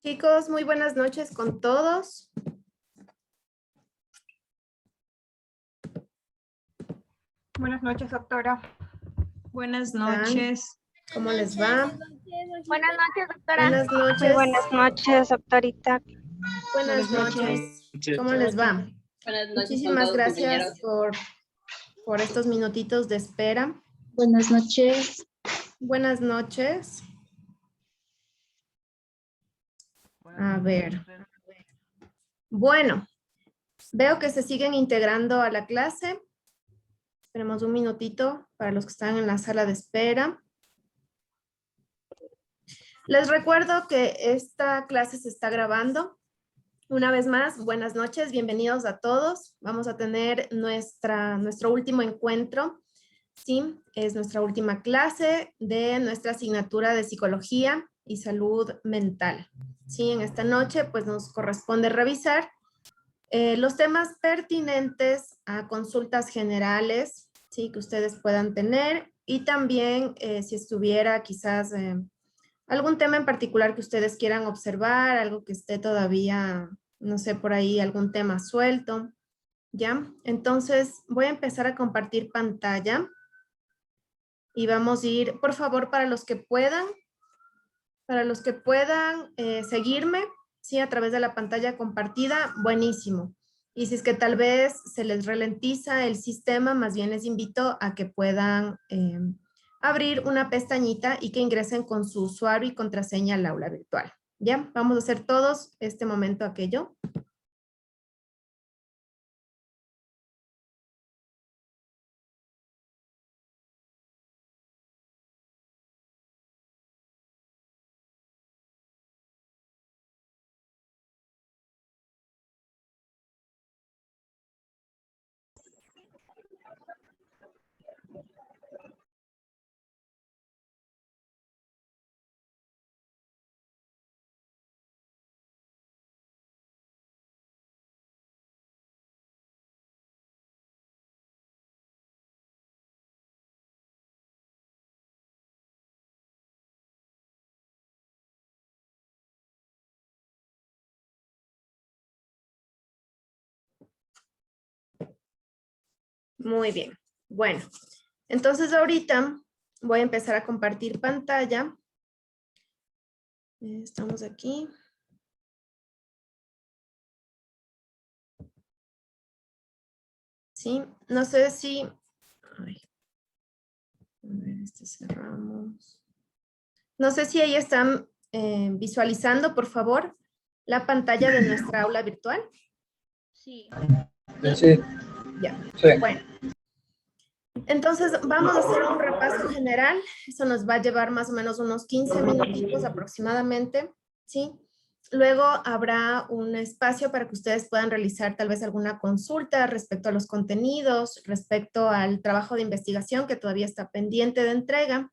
Chicos, muy buenas noches con todos. Buenas noches, doctora. Buenas ¿Están? noches. ¿Cómo les va? Buenas noches, doctora. Buenas noches. Muy buenas noches, doctorita. Buenas noches. ¿Cómo les va? Buenas noches, Muchísimas con todos, gracias por estos minutitos de espera. Buenas noches. Buenas noches. A ver. Bueno, veo que se siguen integrando a la clase. Esperemos un minutito para los que están en la sala de espera. Les recuerdo que esta clase se está grabando. Una vez más, buenas noches, bienvenidos a todos. Vamos a tener nuestro último encuentro, ¿sí? Es nuestra última clase de nuestra asignatura de Psicología y Salud Mental. Sí, en esta noche pues nos corresponde revisar los temas pertinentes a consultas generales, ¿sí? Que ustedes puedan tener y también si estuviera quizás algún tema en particular que ustedes quieran observar, algo que esté todavía, no sé, por ahí algún tema suelto, ¿ya? Entonces voy a empezar a compartir pantalla y vamos a ir, por favor, para los que puedan seguirme, ¿sí? A través de la pantalla compartida, buenísimo. Y si es que tal vez se les ralentiza el sistema, más bien les invito a que puedan abrir una pestañita y que ingresen con su usuario y contraseña al aula virtual. ¿Ya? Vamos a hacer todos este momento aquello. Muy bien. Bueno, entonces ahorita voy a empezar a compartir pantalla. Estamos aquí. Sí, no sé si... Ay. A ver, cerramos. No sé si ahí están visualizando, por favor, la pantalla de nuestra aula virtual. Sí. Sí. Ya. Sí. Bueno. Entonces, vamos a hacer un repaso general. Eso nos va a llevar más o menos unos 15 minutitos aproximadamente, ¿sí? Luego habrá un espacio para que ustedes puedan realizar tal vez alguna consulta respecto a los contenidos, respecto al trabajo de investigación que todavía está pendiente de entrega.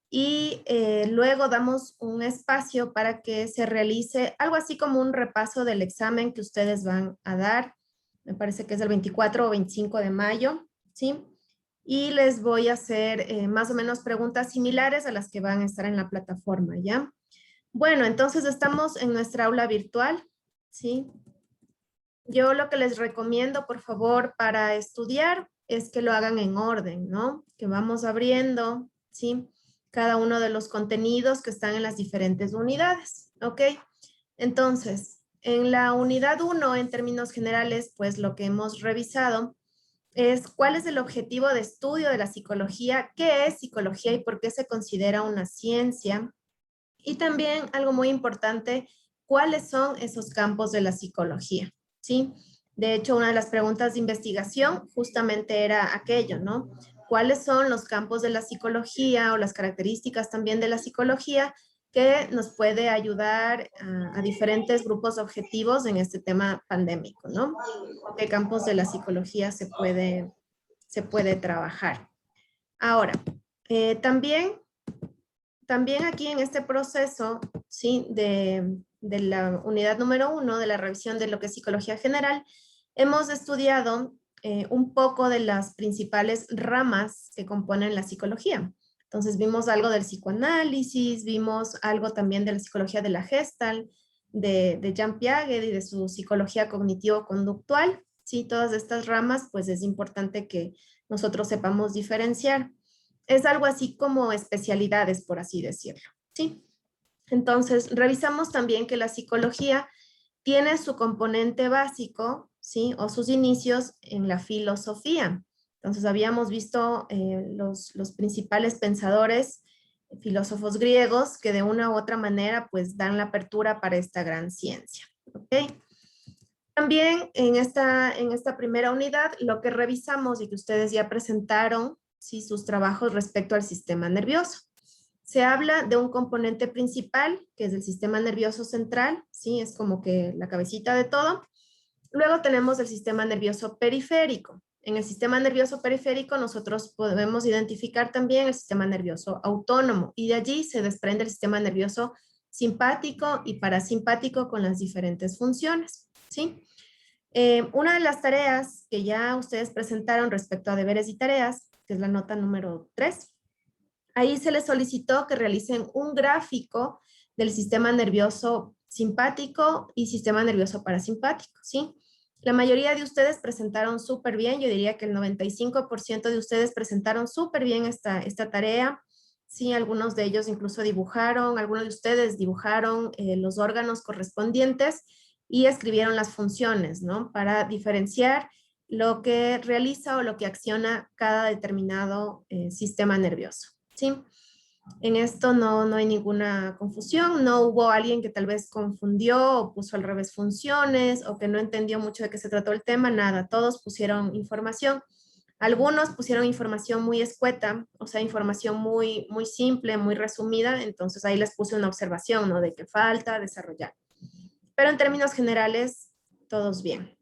Y luego damos un espacio para que se realice algo así como un repaso del examen que ustedes van a dar. Me parece que es el 24 o 25 de mayo, ¿sí? Y les voy a hacer más o menos preguntas similares a las que van a estar en la plataforma, ¿ya? Bueno, entonces estamos en nuestra aula virtual, ¿sí? Yo lo que les recomiendo, por favor, para estudiar es que lo hagan en orden, ¿no? Que vamos abriendo, ¿sí? Cada uno de los contenidos que están en las diferentes unidades, ¿ok? Entonces, en la unidad 1, en términos generales, pues lo que hemos revisado es cuál es el objetivo de estudio de la psicología, qué es psicología y por qué se considera una ciencia. Y también algo muy importante, cuáles son esos campos de la psicología, ¿sí? De hecho, una de las preguntas de investigación justamente era aquello, ¿no? ¿Cuáles son los campos de la psicología o las características también de la psicología que nos puede ayudar a diferentes grupos objetivos en este tema pandémico, ¿no? ¿Qué campos de la psicología se puede trabajar? Ahora, también aquí en este proceso, ¿sí? de la unidad número 1 de la revisión de lo que es psicología general, hemos estudiado un poco de las principales ramas que componen la psicología. Entonces vimos algo del psicoanálisis, vimos algo también de la psicología de la Gestalt, de Jean Piaget y de su psicología cognitivo-conductual. Sí, todas estas ramas, pues es importante que nosotros sepamos diferenciar. Es algo así como especialidades, por así decirlo. Sí. Entonces, revisamos también que la psicología tiene su componente básico, ¿sí? O sus inicios en la filosofía. Entonces, habíamos visto los principales pensadores, filósofos griegos, que de una u otra manera, pues, dan la apertura para esta gran ciencia, ¿ok? También en esta primera unidad, lo que revisamos y que ustedes ya presentaron, ¿sí? Sus trabajos respecto al sistema nervioso. Se habla de un componente principal, que es el sistema nervioso central, ¿sí? Es como que la cabecita de todo. Luego tenemos el sistema nervioso periférico. En el sistema nervioso periférico nosotros podemos identificar también el sistema nervioso autónomo y de allí se desprende el sistema nervioso simpático y parasimpático con las diferentes funciones, ¿sí? Una de las tareas que ya ustedes presentaron respecto a deberes y tareas, que es la nota número 3, ahí se les solicitó que realicen un gráfico del sistema nervioso simpático y sistema nervioso parasimpático, ¿sí? La mayoría de ustedes presentaron súper bien, yo diría que el 95% de ustedes presentaron súper bien esta tarea, sí, algunos de ellos incluso dibujaron, algunos de ustedes dibujaron los órganos correspondientes y escribieron las funciones, ¿no? Para diferenciar lo que realiza o lo que acciona cada determinado sistema nervioso. ¿Sí? En esto no hay ninguna confusión, no hubo alguien que tal vez confundió o puso al revés funciones o que no entendió mucho de qué se trató el tema, nada, todos pusieron información. Algunos pusieron información muy escueta, o sea, información muy simple, muy resumida, entonces ahí les puse una observación, ¿no? De que falta desarrollar. Pero en términos generales, todos bien.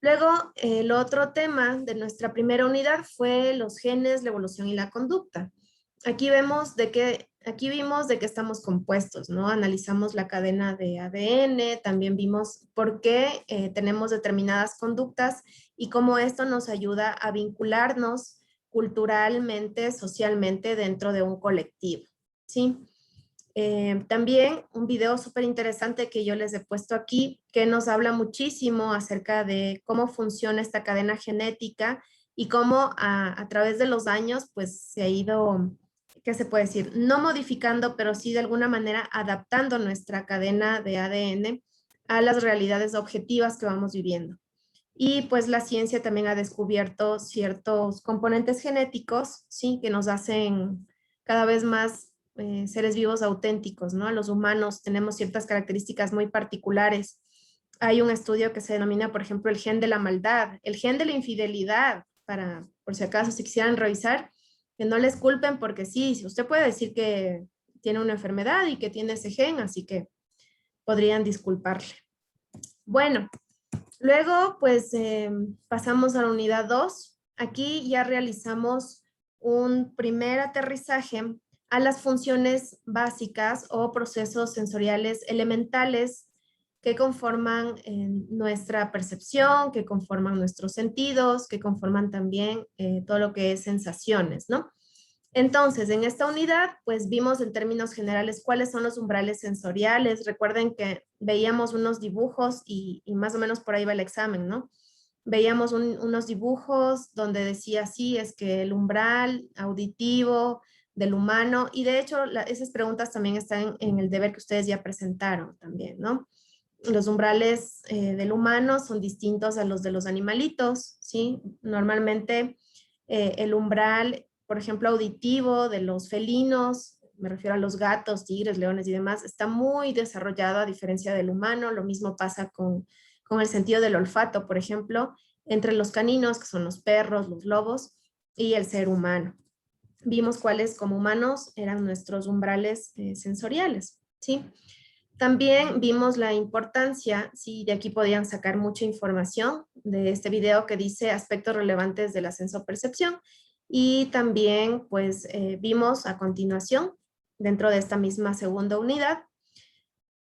Luego, el otro tema de nuestra primera unidad fue los genes, la evolución y la conducta. Aquí vimos de que estamos compuestos, ¿no? Analizamos la cadena de ADN, también vimos por qué tenemos determinadas conductas y cómo esto nos ayuda a vincularnos culturalmente, socialmente dentro de un colectivo, ¿sí? También un video súper interesante que yo les he puesto aquí, que nos habla muchísimo acerca de cómo funciona esta cadena genética y cómo a través de los años pues se ha ido, ¿qué se puede decir? No modificando, pero sí de alguna manera adaptando nuestra cadena de ADN a las realidades objetivas que vamos viviendo. Y pues la ciencia también ha descubierto ciertos componentes genéticos, ¿sí? Que nos hacen cada vez más seres vivos auténticos, ¿no? Los humanos tenemos ciertas características muy particulares. Hay un estudio que se denomina, por ejemplo, el gen de la maldad, el gen de la infidelidad, por si acaso, si quisieran revisar, que no les culpen porque sí, usted puede decir que tiene una enfermedad y que tiene ese gen, así que podrían disculparle. Bueno, luego pues pasamos a la unidad 2. Aquí ya realizamos un primer aterrizaje a las funciones básicas o procesos sensoriales elementales que conforman nuestra percepción, que conforman nuestros sentidos, que conforman también todo lo que es sensaciones, ¿no? Entonces, en esta unidad, pues vimos en términos generales cuáles son los umbrales sensoriales. Recuerden que veíamos unos dibujos y más o menos por ahí va el examen, ¿no? Veíamos unos dibujos donde decía, sí, es que el umbral auditivo del humano, y de hecho esas preguntas también están en el deber que ustedes ya presentaron también, ¿no? Los umbrales del humano son distintos a los de los animalitos, ¿sí? Normalmente el umbral, por ejemplo, auditivo de los felinos, me refiero a los gatos, tigres, leones y demás, está muy desarrollado a diferencia del humano. Lo mismo pasa con el sentido del olfato, por ejemplo, entre los caninos, que son los perros, los lobos, y el ser humano. Vimos cuáles como humanos eran nuestros umbrales sensoriales, ¿sí? También vimos la importancia, sí, de aquí podían sacar mucha información de este video que dice aspectos relevantes de la sensopercepción, y también pues vimos a continuación, dentro de esta misma segunda unidad,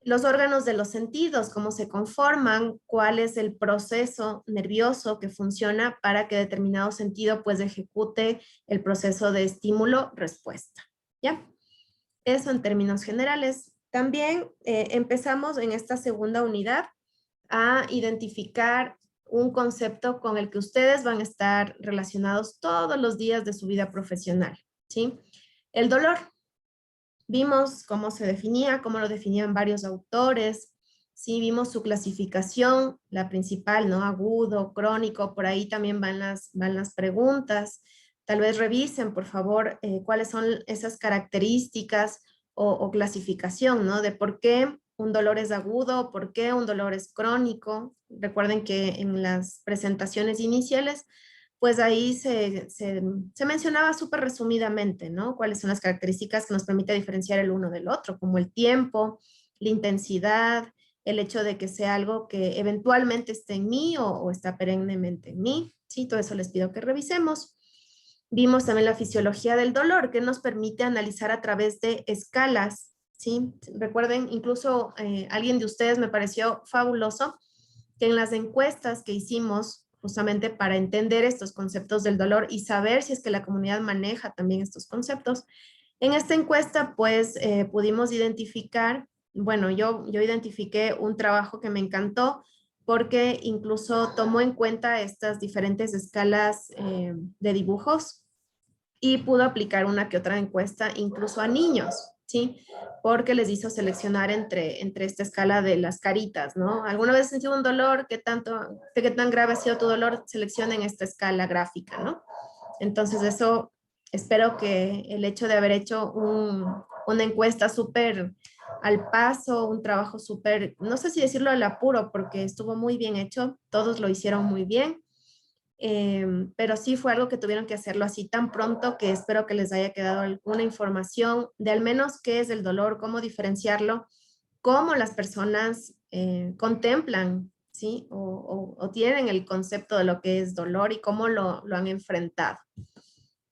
los órganos de los sentidos, cómo se conforman, cuál es el proceso nervioso que funciona para que determinado sentido pues ejecute el proceso de estímulo-respuesta, ¿ya? Eso en términos generales. También empezamos en esta segunda unidad a identificar un concepto con el que ustedes van a estar relacionados todos los días de su vida profesional, ¿sí? El dolor. Vimos cómo se definía, cómo lo definían varios autores, sí, vimos su clasificación, la principal, ¿no? Agudo, crónico, por ahí también van las preguntas. Tal vez revisen, por favor, cuáles son esas características o clasificación, ¿no? De por qué un dolor es agudo, por qué un dolor es crónico. Recuerden que en las presentaciones iniciales, pues ahí se mencionaba súper resumidamente, ¿no? Cuáles son las características que nos permite diferenciar el uno del otro, como el tiempo, la intensidad, el hecho de que sea algo que eventualmente esté en mí o está perennemente en mí, ¿sí? Todo eso les pido que revisemos. Vimos también la fisiología del dolor, que nos permite analizar a través de escalas, ¿sí? Recuerden, incluso alguien de ustedes me pareció fabuloso que en las encuestas que hicimos justamente para entender estos conceptos del dolor y saber si es que la comunidad maneja también estos conceptos, en esta encuesta pues pudimos identificar, bueno, yo identifiqué un trabajo que me encantó porque incluso tomó en cuenta estas diferentes escalas de dibujos y pudo aplicar una que otra encuesta incluso a niños, ¿sí? Porque les hizo seleccionar entre esta escala de las caritas, ¿no? ¿Alguna vez has sentido un dolor? ¿Qué tan grave ha sido tu dolor? Seleccionen esta escala gráfica, ¿no? Entonces eso, espero que el hecho de haber hecho una encuesta súper al paso, un trabajo súper, no sé si decirlo al apuro, porque estuvo muy bien hecho, todos lo hicieron muy bien, pero sí fue algo que tuvieron que hacerlo así tan pronto que espero que les haya quedado alguna información de al menos qué es el dolor, cómo diferenciarlo, cómo las personas contemplan, ¿sí? O tienen el concepto de lo que es dolor y cómo lo han enfrentado.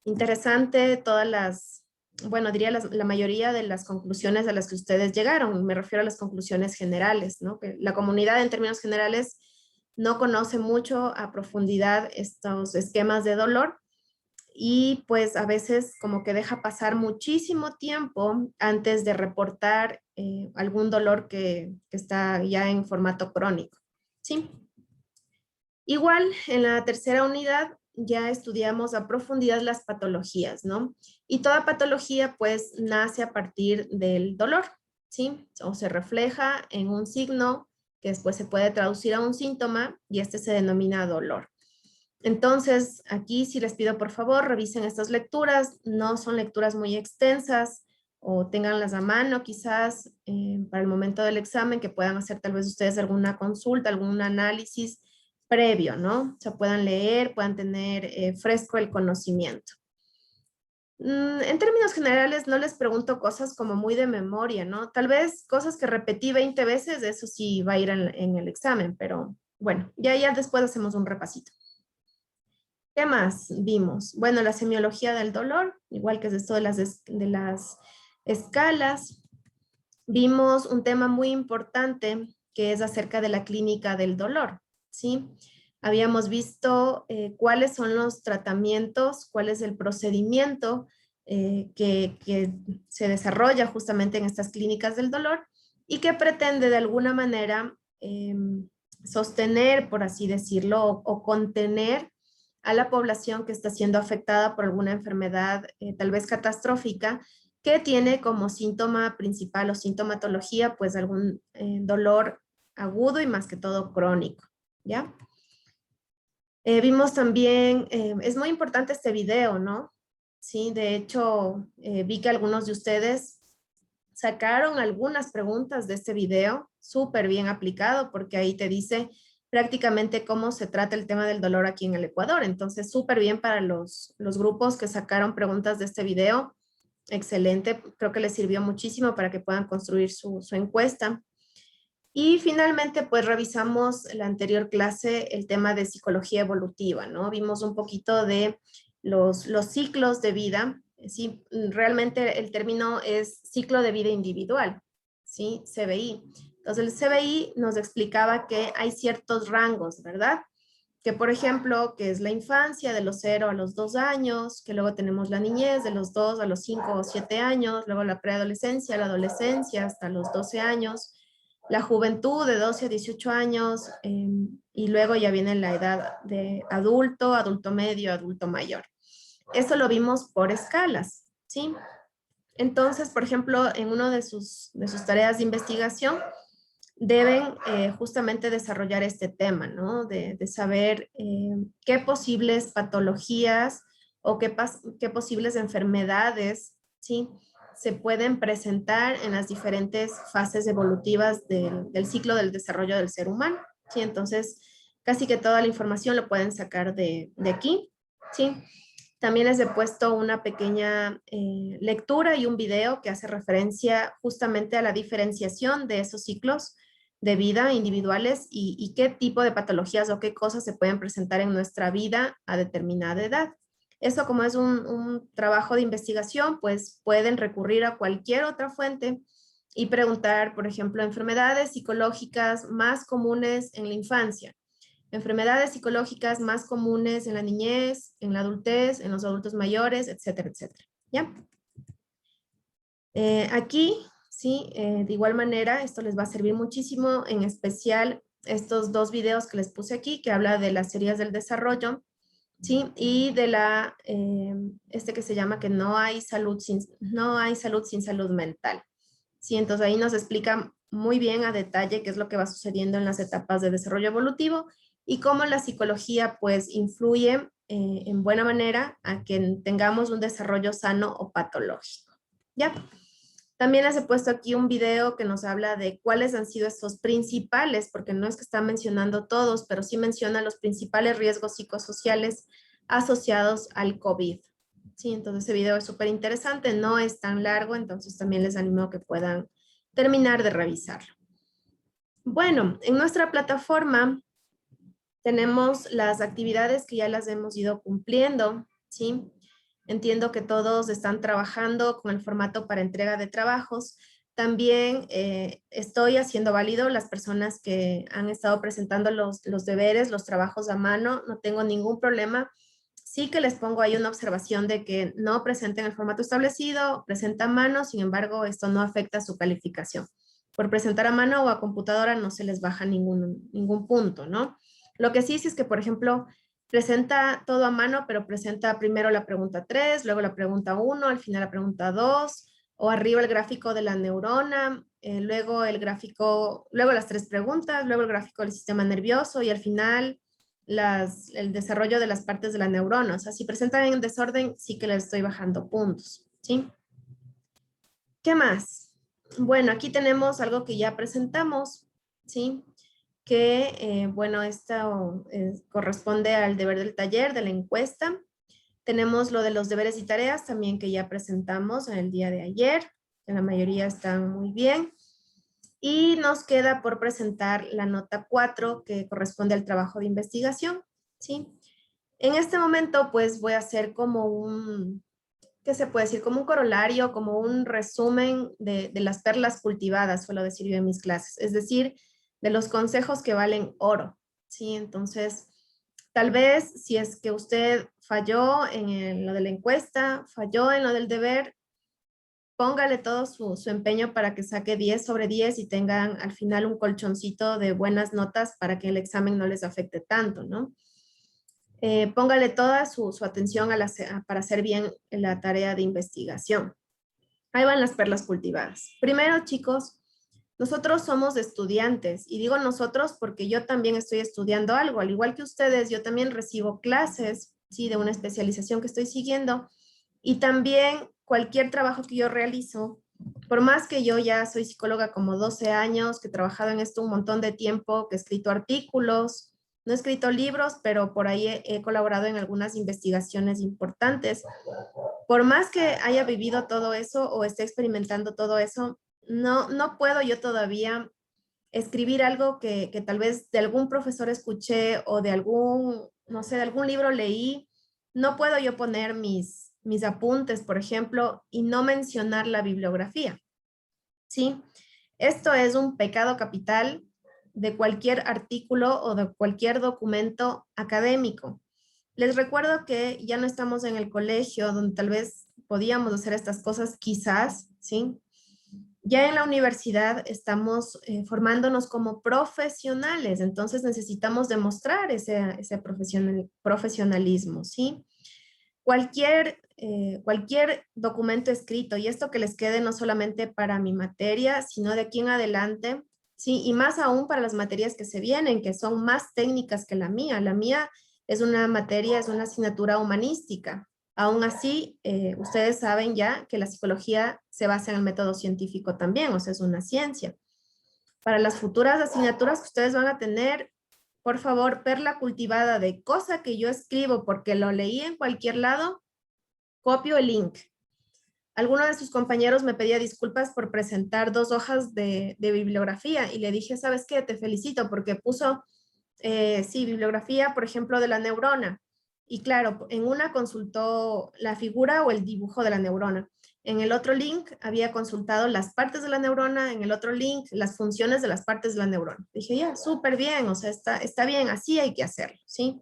Interesante todas las, bueno, diría la mayoría de las conclusiones a las que ustedes llegaron. Me refiero a las conclusiones generales, ¿no? Que la comunidad en términos generales no conoce mucho a profundidad estos esquemas de dolor y pues a veces como que deja pasar muchísimo tiempo antes de reportar algún dolor que está ya en formato crónico, ¿sí? Igual en la tercera unidad ya estudiamos a profundidad las patologías, ¿no? Y toda patología pues nace a partir del dolor, ¿sí? O se refleja en un signo que después se puede traducir a un síntoma y este se denomina dolor. Entonces, aquí sí les pido por favor revisen estas lecturas, no son lecturas muy extensas o tenganlas a mano quizás para el momento del examen que puedan hacer tal vez ustedes alguna consulta, algún análisis previo, ¿no? O sea, puedan leer, puedan tener fresco el conocimiento. En términos generales, no les pregunto cosas como muy de memoria, ¿no? Tal vez cosas que repetí 20 veces, eso sí va a ir en el examen, pero bueno, ya después hacemos un repasito. ¿Qué más vimos? Bueno, la semiología del dolor, igual que es esto de las escalas. Vimos un tema muy importante que es acerca de la clínica del dolor, ¿sí? Habíamos visto cuáles son los tratamientos, cuál es el procedimiento que se desarrolla justamente en estas clínicas del dolor y que pretende de alguna manera sostener, por así decirlo, o contener a la población que está siendo afectada por alguna enfermedad tal vez catastrófica que tiene como síntoma principal o sintomatología pues algún dolor agudo y más que todo crónico, ¿ya? Vimos también, es muy importante este video, ¿no? Sí, de hecho, vi que algunos de ustedes sacaron algunas preguntas de este video, súper bien aplicado, porque ahí te dice prácticamente cómo se trata el tema del dolor aquí en el Ecuador. Entonces, súper bien para los grupos que sacaron preguntas de este video. Excelente, creo que les sirvió muchísimo para que puedan construir su encuesta. Y finalmente, pues revisamos la anterior clase, el tema de psicología evolutiva, ¿no? Vimos un poquito de los ciclos de vida, ¿sí? Realmente el término es ciclo de vida individual, ¿sí? CBI. Entonces el CBI nos explicaba que hay ciertos rangos, ¿verdad? que por ejemplo, que es la infancia de los 0 a los 2 años, que luego tenemos la niñez de los 2 a los 5 o 7 años, luego la preadolescencia, la adolescencia hasta los 12 años, la juventud de 12 a 18 años, y luego ya viene la edad de adulto, adulto medio, adulto mayor. Eso lo vimos por escalas, ¿sí? Entonces, por ejemplo, en una de sus tareas de investigación, deben justamente desarrollar este tema, ¿no? De saber qué posibles patologías o qué posibles enfermedades, ¿sí? Se pueden presentar en las diferentes fases evolutivas del ciclo del desarrollo del ser humano, ¿sí? Entonces, casi que toda la información lo pueden sacar de aquí, ¿sí? También les he puesto una pequeña lectura y un video que hace referencia justamente a la diferenciación de esos ciclos de vida individuales y qué tipo de patologías o qué cosas se pueden presentar en nuestra vida a determinada edad. Eso, como es un trabajo de investigación, pues pueden recurrir a cualquier otra fuente y preguntar, por ejemplo, enfermedades psicológicas más comunes en la infancia, enfermedades psicológicas más comunes en la niñez, en la adultez, en los adultos mayores, etcétera, etcétera. ¿Ya? Aquí, sí, de igual manera, esto les va a servir muchísimo, en especial estos dos videos que les puse aquí, que habla de las teorías del desarrollo, ¿sí? Y de este que se llama que no hay salud sin salud mental. Sí, entonces ahí nos explica muy bien a detalle qué es lo que va sucediendo en las etapas de desarrollo evolutivo y cómo la psicología pues influye en buena manera a que tengamos un desarrollo sano o patológico. ¿Ya? También les he puesto aquí un video que nos habla de cuáles han sido estos principales, porque no es que está mencionando todos, pero sí menciona los principales riesgos psicosociales asociados al COVID. Sí, entonces ese video es súper interesante, no es tan largo, entonces también les animo a que puedan terminar de revisarlo. Bueno, en nuestra plataforma tenemos las actividades que ya las hemos ido cumpliendo, ¿sí? Entiendo que todos están trabajando con el formato para entrega de trabajos. También estoy haciendo válido las personas que han estado presentando los deberes, los trabajos a mano. No tengo ningún problema. Sí que les pongo ahí una observación de que no presenten el formato establecido, presenta a mano, sin embargo, esto no afecta su calificación. Por presentar a mano o a computadora no se les baja ningún punto, ¿no? Lo que sí es que, por ejemplo, presenta todo a mano, pero presenta primero la pregunta 3, luego la pregunta 1, al final la pregunta 2, o arriba el gráfico de la neurona, luego luego las 3 preguntas, luego el gráfico del sistema nervioso y al final el desarrollo de las partes de la neurona. O sea, si presentan en desorden, sí que les estoy bajando puntos, ¿sí? ¿Qué más? Bueno, aquí tenemos algo que ya presentamos, ¿sí? Que, bueno, esto corresponde al deber del taller, de la encuesta. Tenemos lo de los deberes y tareas también que ya presentamos el día de ayer, que la mayoría están muy bien. Y nos queda por presentar la nota 4 que corresponde al trabajo de investigación, ¿sí? En este momento, pues voy a hacer como ¿qué se puede decir? Como un corolario, como un resumen de las perlas cultivadas, suelo decir yo en mis clases. Es decir, de los consejos que valen oro, ¿sí? Entonces, tal vez si es que usted falló en lo de la encuesta, falló en lo del deber, póngale todo su empeño para que saque 10 sobre 10 y tengan al final un colchoncito de buenas notas para que el examen no les afecte tanto, ¿no? Póngale toda su atención para hacer bien la tarea de investigación. Ahí van las perlas cultivadas. Primero, chicos, nosotros somos estudiantes y digo nosotros porque yo también estoy estudiando algo, al igual que ustedes, yo también recibo clases, ¿sí? De una especialización que estoy siguiendo y también cualquier trabajo que yo realizo, por más que yo ya soy psicóloga como 12 años, que he trabajado en esto un montón de tiempo, que he escrito artículos, no he escrito libros, pero por ahí he colaborado en algunas investigaciones importantes. Por más que haya vivido todo eso o esté experimentando todo eso, no puedo yo todavía escribir algo que tal vez de algún profesor escuché o de no sé, de algún libro leí. No puedo yo poner mis apuntes, por ejemplo, y no mencionar la bibliografía, ¿sí? Esto es un pecado capital de cualquier artículo o de cualquier documento académico. Les recuerdo que ya no estamos en el colegio donde tal vez podíamos hacer estas cosas, quizás, ¿sí? Ya en la universidad estamos formándonos como profesionales, entonces necesitamos demostrar ese profesionalismo, ¿sí? Cualquier documento escrito, y esto que les quede no solamente para mi materia, sino de aquí en adelante, ¿sí? Y más aún para las materias que se vienen, que son más técnicas que la mía. La mía es una materia, es una asignatura humanística. Aún así, ustedes saben ya que la psicología se basa en el método científico también, o sea, es una ciencia. Para las futuras asignaturas que ustedes van a tener, por favor, perla cultivada de cosa que yo escribo porque lo leí en cualquier lado, copio el link. Alguno de sus compañeros me pedía disculpas por presentar 2 hojas de bibliografía y le dije, ¿sabes qué? Te felicito porque puso, sí, bibliografía, por ejemplo, de la neurona. Y claro, en una consultó la figura o el dibujo de la neurona. En el otro link había consultado las partes de la neurona, en el otro link las funciones de las partes de la neurona. Dije, ya, súper bien, o sea, está bien, así hay que hacerlo, ¿sí?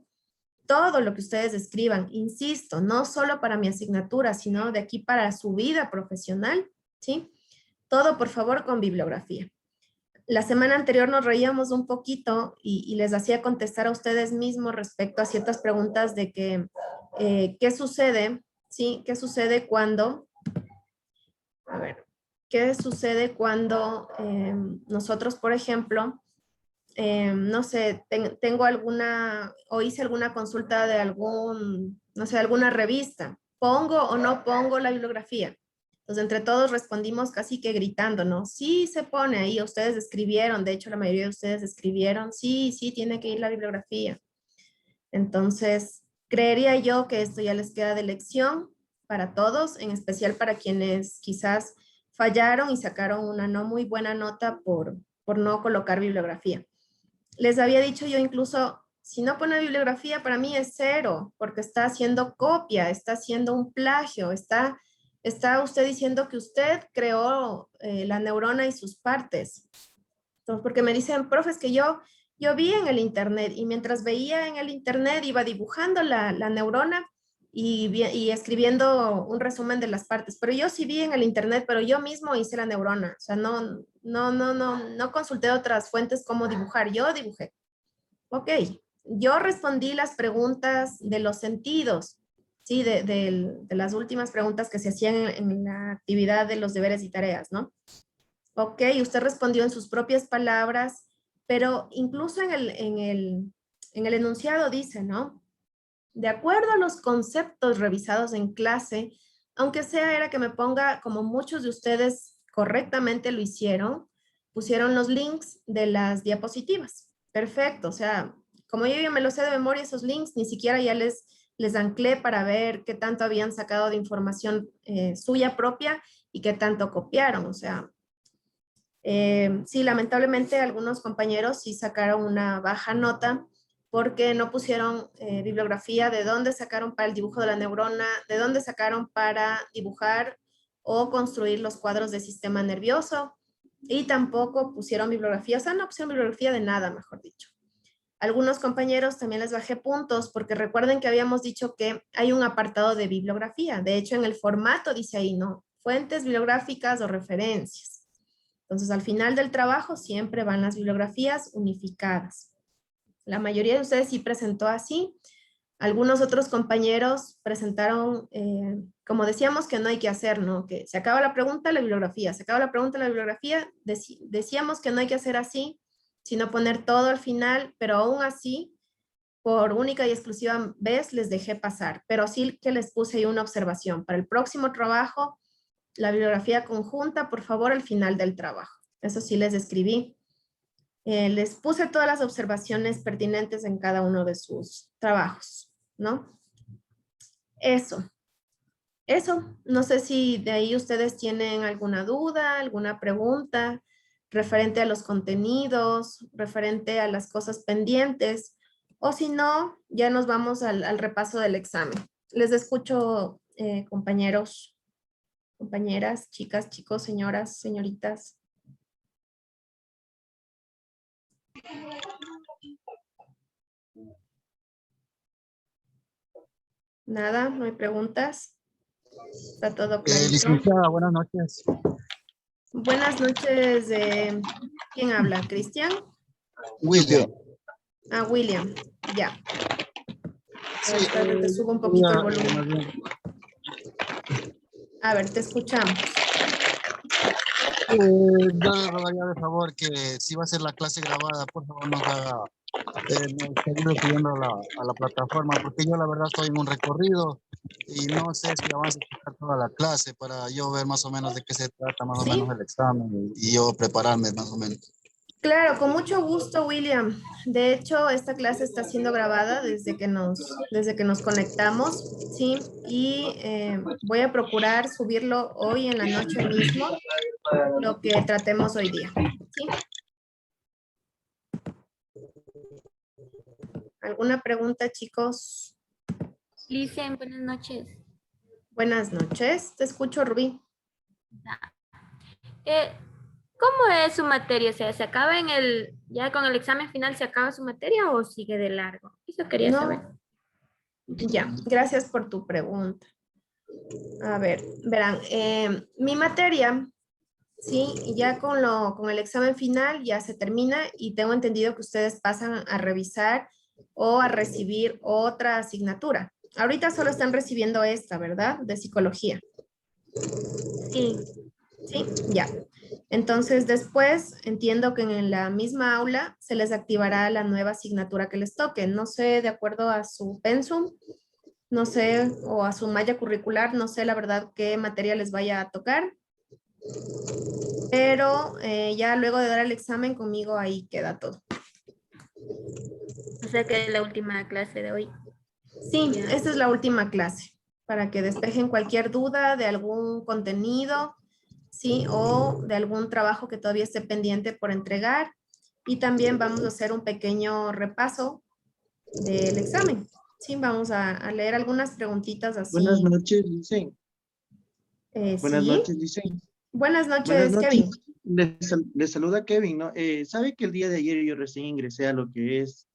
Todo lo que ustedes escriban, insisto, no solo para mi asignatura, sino de aquí para su vida profesional, ¿sí? Todo, por favor, con bibliografía. La semana anterior nos reíamos un poquito y les hacía contestar a ustedes mismos respecto a ciertas preguntas de que, ¿qué sucede? ¿Sí? ¿Qué sucede cuando, a ver, qué sucede cuando nosotros, por ejemplo, no sé, tengo alguna, o hice alguna consulta de algún, no sé, alguna revista, ¿pongo o no pongo la bibliografía? Entonces, entre todos respondimos casi que gritando, ¿no? Sí, se pone ahí, ustedes escribieron, de hecho, la mayoría de ustedes escribieron, sí, sí, tiene que ir la bibliografía. Entonces, creería yo que esto ya les queda de lección para todos, en especial para quienes quizás fallaron y sacaron una no muy buena nota por no colocar bibliografía. Les había dicho yo incluso, si no pone bibliografía, para mí es 0, porque está haciendo copia, está haciendo un plagio, está usted diciendo que usted creó la neurona y sus partes. Entonces, porque me dicen, profe, es que yo vi en el internet y mientras veía en el internet iba dibujando la neurona y escribiendo un resumen de las partes, pero yo sí vi en el internet, pero yo mismo hice la neurona, o sea, no consulté otras fuentes cómo dibujar, yo dibujé. Ok, yo respondí las preguntas de los sentidos, sí, de las últimas preguntas que se hacían en la actividad de los deberes y tareas, ¿no? Ok, usted respondió en sus propias palabras, pero incluso en el enunciado dice, ¿no? De acuerdo a los conceptos revisados en clase, aunque sea era que me ponga, como muchos de ustedes correctamente lo hicieron, pusieron los links de las diapositivas. Perfecto, o sea, como yo ya me lo sé de memoria esos links, ni siquiera ya les anclé para ver qué tanto habían sacado de información suya propia y qué tanto copiaron, o sea, sí, lamentablemente algunos compañeros sí sacaron una baja nota porque no pusieron bibliografía de dónde sacaron para el dibujo de la neurona, de dónde sacaron para dibujar o construir los cuadros del sistema nervioso y tampoco pusieron bibliografía, o sea, no pusieron bibliografía de nada, mejor dicho. Algunos compañeros también les bajé puntos porque recuerden que habíamos dicho que hay un apartado de bibliografía. De hecho, en el formato dice ahí, ¿no? Fuentes bibliográficas o referencias. Entonces, al final del trabajo siempre van las bibliografías unificadas. La mayoría de ustedes sí presentó así. Algunos otros compañeros presentaron, como decíamos, que no hay que hacer, ¿no? Que se acaba la pregunta, la bibliografía. Se acaba la pregunta, la bibliografía. Decíamos que no hay que hacer así, sino poner todo al final, pero aún así, por única y exclusiva vez, les dejé pasar. Pero sí que les puse ahí una observación. Para el próximo trabajo, la bibliografía conjunta, por favor, al final del trabajo. Eso sí les escribí. Les puse todas las observaciones pertinentes en cada uno de sus trabajos, ¿no? Eso. No sé si de ahí ustedes tienen alguna duda, alguna pregunta referente a los contenidos, referente a las cosas pendientes, o si no, ya nos vamos al repaso del examen. Les escucho, compañeros. Compañeras, chicas, chicos, señoras, señoritas. Nada, no hay preguntas. Está todo claro. Licenciada, buenas noches. Buenas noches. ¿Quién habla? ¿Cristian? William. Ah, William. Ya. Sí, Espérate, te subo un poquito el volumen. A ver, te escuchamos. Yo le rogaría de favor que si va a ser la clase grabada, por favor nos haga, nos ayude subiendo a la plataforma, porque yo la verdad estoy en un recorrido y no sé si vamos a escuchar toda la clase para yo ver más o menos de qué se trata más o ¿Sí? menos el examen y yo prepararme más o menos. Claro, con mucho gusto, William. De hecho, esta clase está siendo grabada desde que nos conectamos, ¿sí? Y voy a procurar subirlo hoy en la noche mismo, lo que tratemos hoy día, ¿sí? ¿Alguna pregunta, chicos? Licen, buenas noches. Buenas noches. Te escucho, Rubí. ¿Cómo es su materia? O sea, ¿se acaba ya con el examen final se acaba su materia o sigue de largo? Eso quería saber. Ya, gracias por tu pregunta. A ver, verán, mi materia, sí, ya con el examen final ya se termina y tengo entendido que ustedes pasan a revisar o a recibir otra asignatura. Ahorita solo están recibiendo esta, ¿verdad? De psicología. Sí. Sí, ya. Entonces después entiendo que en la misma aula se les activará la nueva asignatura que les toque. No sé, de acuerdo a su pensum, no sé, o a su malla curricular, no sé la verdad qué materia les vaya a tocar. Pero ya luego de dar el examen conmigo ahí queda todo. O sea que es la última clase de hoy. Sí, Ya. esta es la última clase para que despejen cualquier duda de algún contenido, sí, o de algún trabajo que todavía esté pendiente por entregar. Y también vamos a hacer un pequeño repaso del examen. Sí, vamos a leer algunas preguntitas así. Buenas noches, Licen. Buenas Sí. noches, Licen. Buenas Buenas noches, noches. Kevin. Les saluda Kevin, ¿no? Sabe que el día de ayer yo recién ingresé a lo que es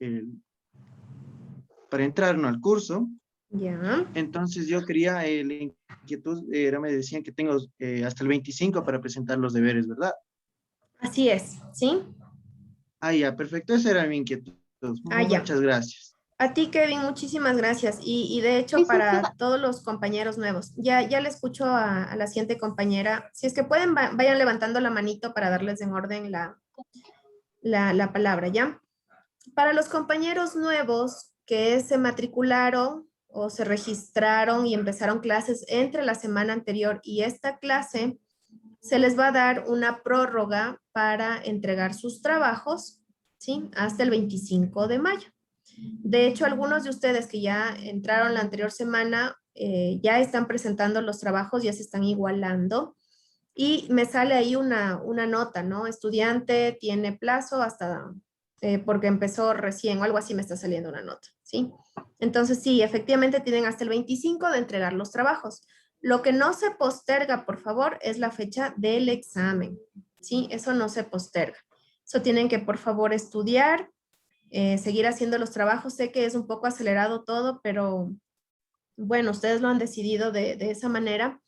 para entrar, ¿no?, al curso. Ya, Entonces yo quería, la inquietud, me decían que tengo hasta el 25 para presentar los deberes, ¿verdad? así es, ¿sí? Ah, ya, perfecto, esa era mi inquietud. Ah, ya. Muchas gracias. A ti, Kevin, muchísimas gracias. Y de hecho, para todos los compañeros nuevos, ya le escucho a la siguiente compañera. Si es que pueden, vayan levantando la manito para darles en orden la palabra, ¿ya? Para los compañeros nuevos que se matricularon o se registraron y empezaron clases entre la semana anterior y esta clase, se les va a dar una prórroga para entregar sus trabajos, ¿sí? Hasta el 25 de mayo. De hecho, algunos de ustedes que ya entraron la anterior semana ya están presentando los trabajos, ya se están igualando y me sale ahí una nota, ¿no? Estudiante tiene plazo hasta, porque empezó recién o algo así me está saliendo una nota, ¿sí? Entonces sí, efectivamente tienen hasta el 25 de entregar los trabajos. Lo que no se posterga, por favor, es la fecha del examen, ¿sí? Eso no se posterga. Eso tienen que, por favor, estudiar, seguir haciendo los trabajos. Sé que es un poco acelerado todo, pero bueno, ustedes lo han decidido de esa manera.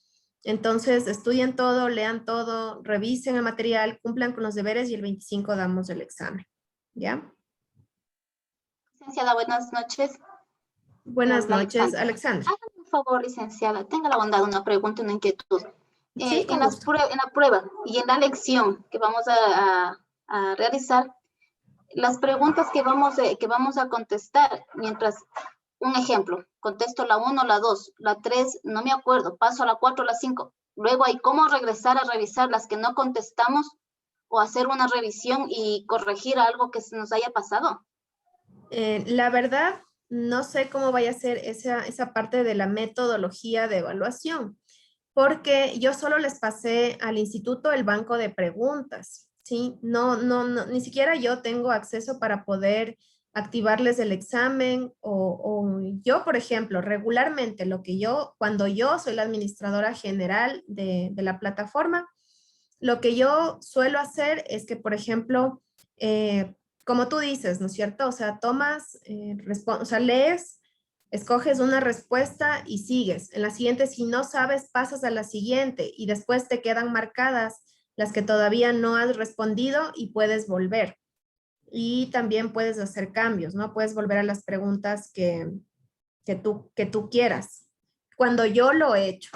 Entonces, estudien todo, lean todo, revisen el material, cumplan con los deberes y el 25 damos el examen. ¿Ya? Licenciada, buenas noches. Buenas noches, Alexandra. Hágame un favor, licenciada. Tenga la bondad, una pregunta, una inquietud. Sí, con en gusto. la prueba y en la lección que vamos a realizar, las preguntas que vamos a contestar, mientras, un ejemplo, contesto la 1, la 2, la 3, no me acuerdo, paso a la 4, la 5. Luego hay cómo regresar a revisar las que no contestamos o hacer una revisión y corregir algo que se nos haya pasado. La verdad, no sé cómo vaya a ser esa parte de la metodología de evaluación, porque yo solo les pasé al instituto el banco de preguntas, ¿sí? No, ni siquiera yo tengo acceso para poder activarles el examen o yo, por ejemplo, regularmente cuando yo soy la administradora general de la plataforma, lo que yo suelo hacer es que, por ejemplo, como tú dices, ¿no es cierto? O sea, tomas, o sea, lees, escoges una respuesta y sigues. En la siguiente, si no sabes, pasas a la siguiente y después te quedan marcadas las que todavía no has respondido y puedes volver. Y también puedes hacer cambios, ¿no? Puedes volver a las preguntas que tú quieras. Cuando yo lo he hecho,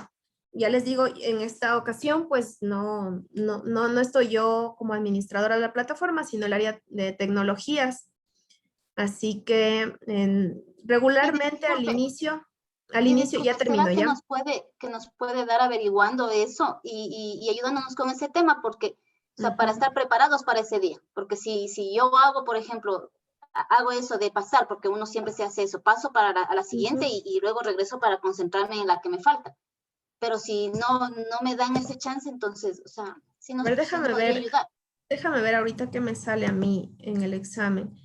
ya les digo, en esta ocasión, pues no estoy yo como administradora de la plataforma, sino el área de tecnologías. Así que regularmente al inicio ya terminó ¿Será ya. que nos puede dar averiguando eso y ayudándonos con ese tema? Porque, o sea, para estar preparados para ese día. Porque si yo hago, por ejemplo, hago eso de pasar, porque uno siempre se hace eso, paso para a la siguiente y luego regreso para concentrarme en la que me falta. Pero si no me dan ese chance, entonces, o sea, si nos, Déjame podría ver, ayudar. déjame ver ahorita qué me sale a mí en el examen.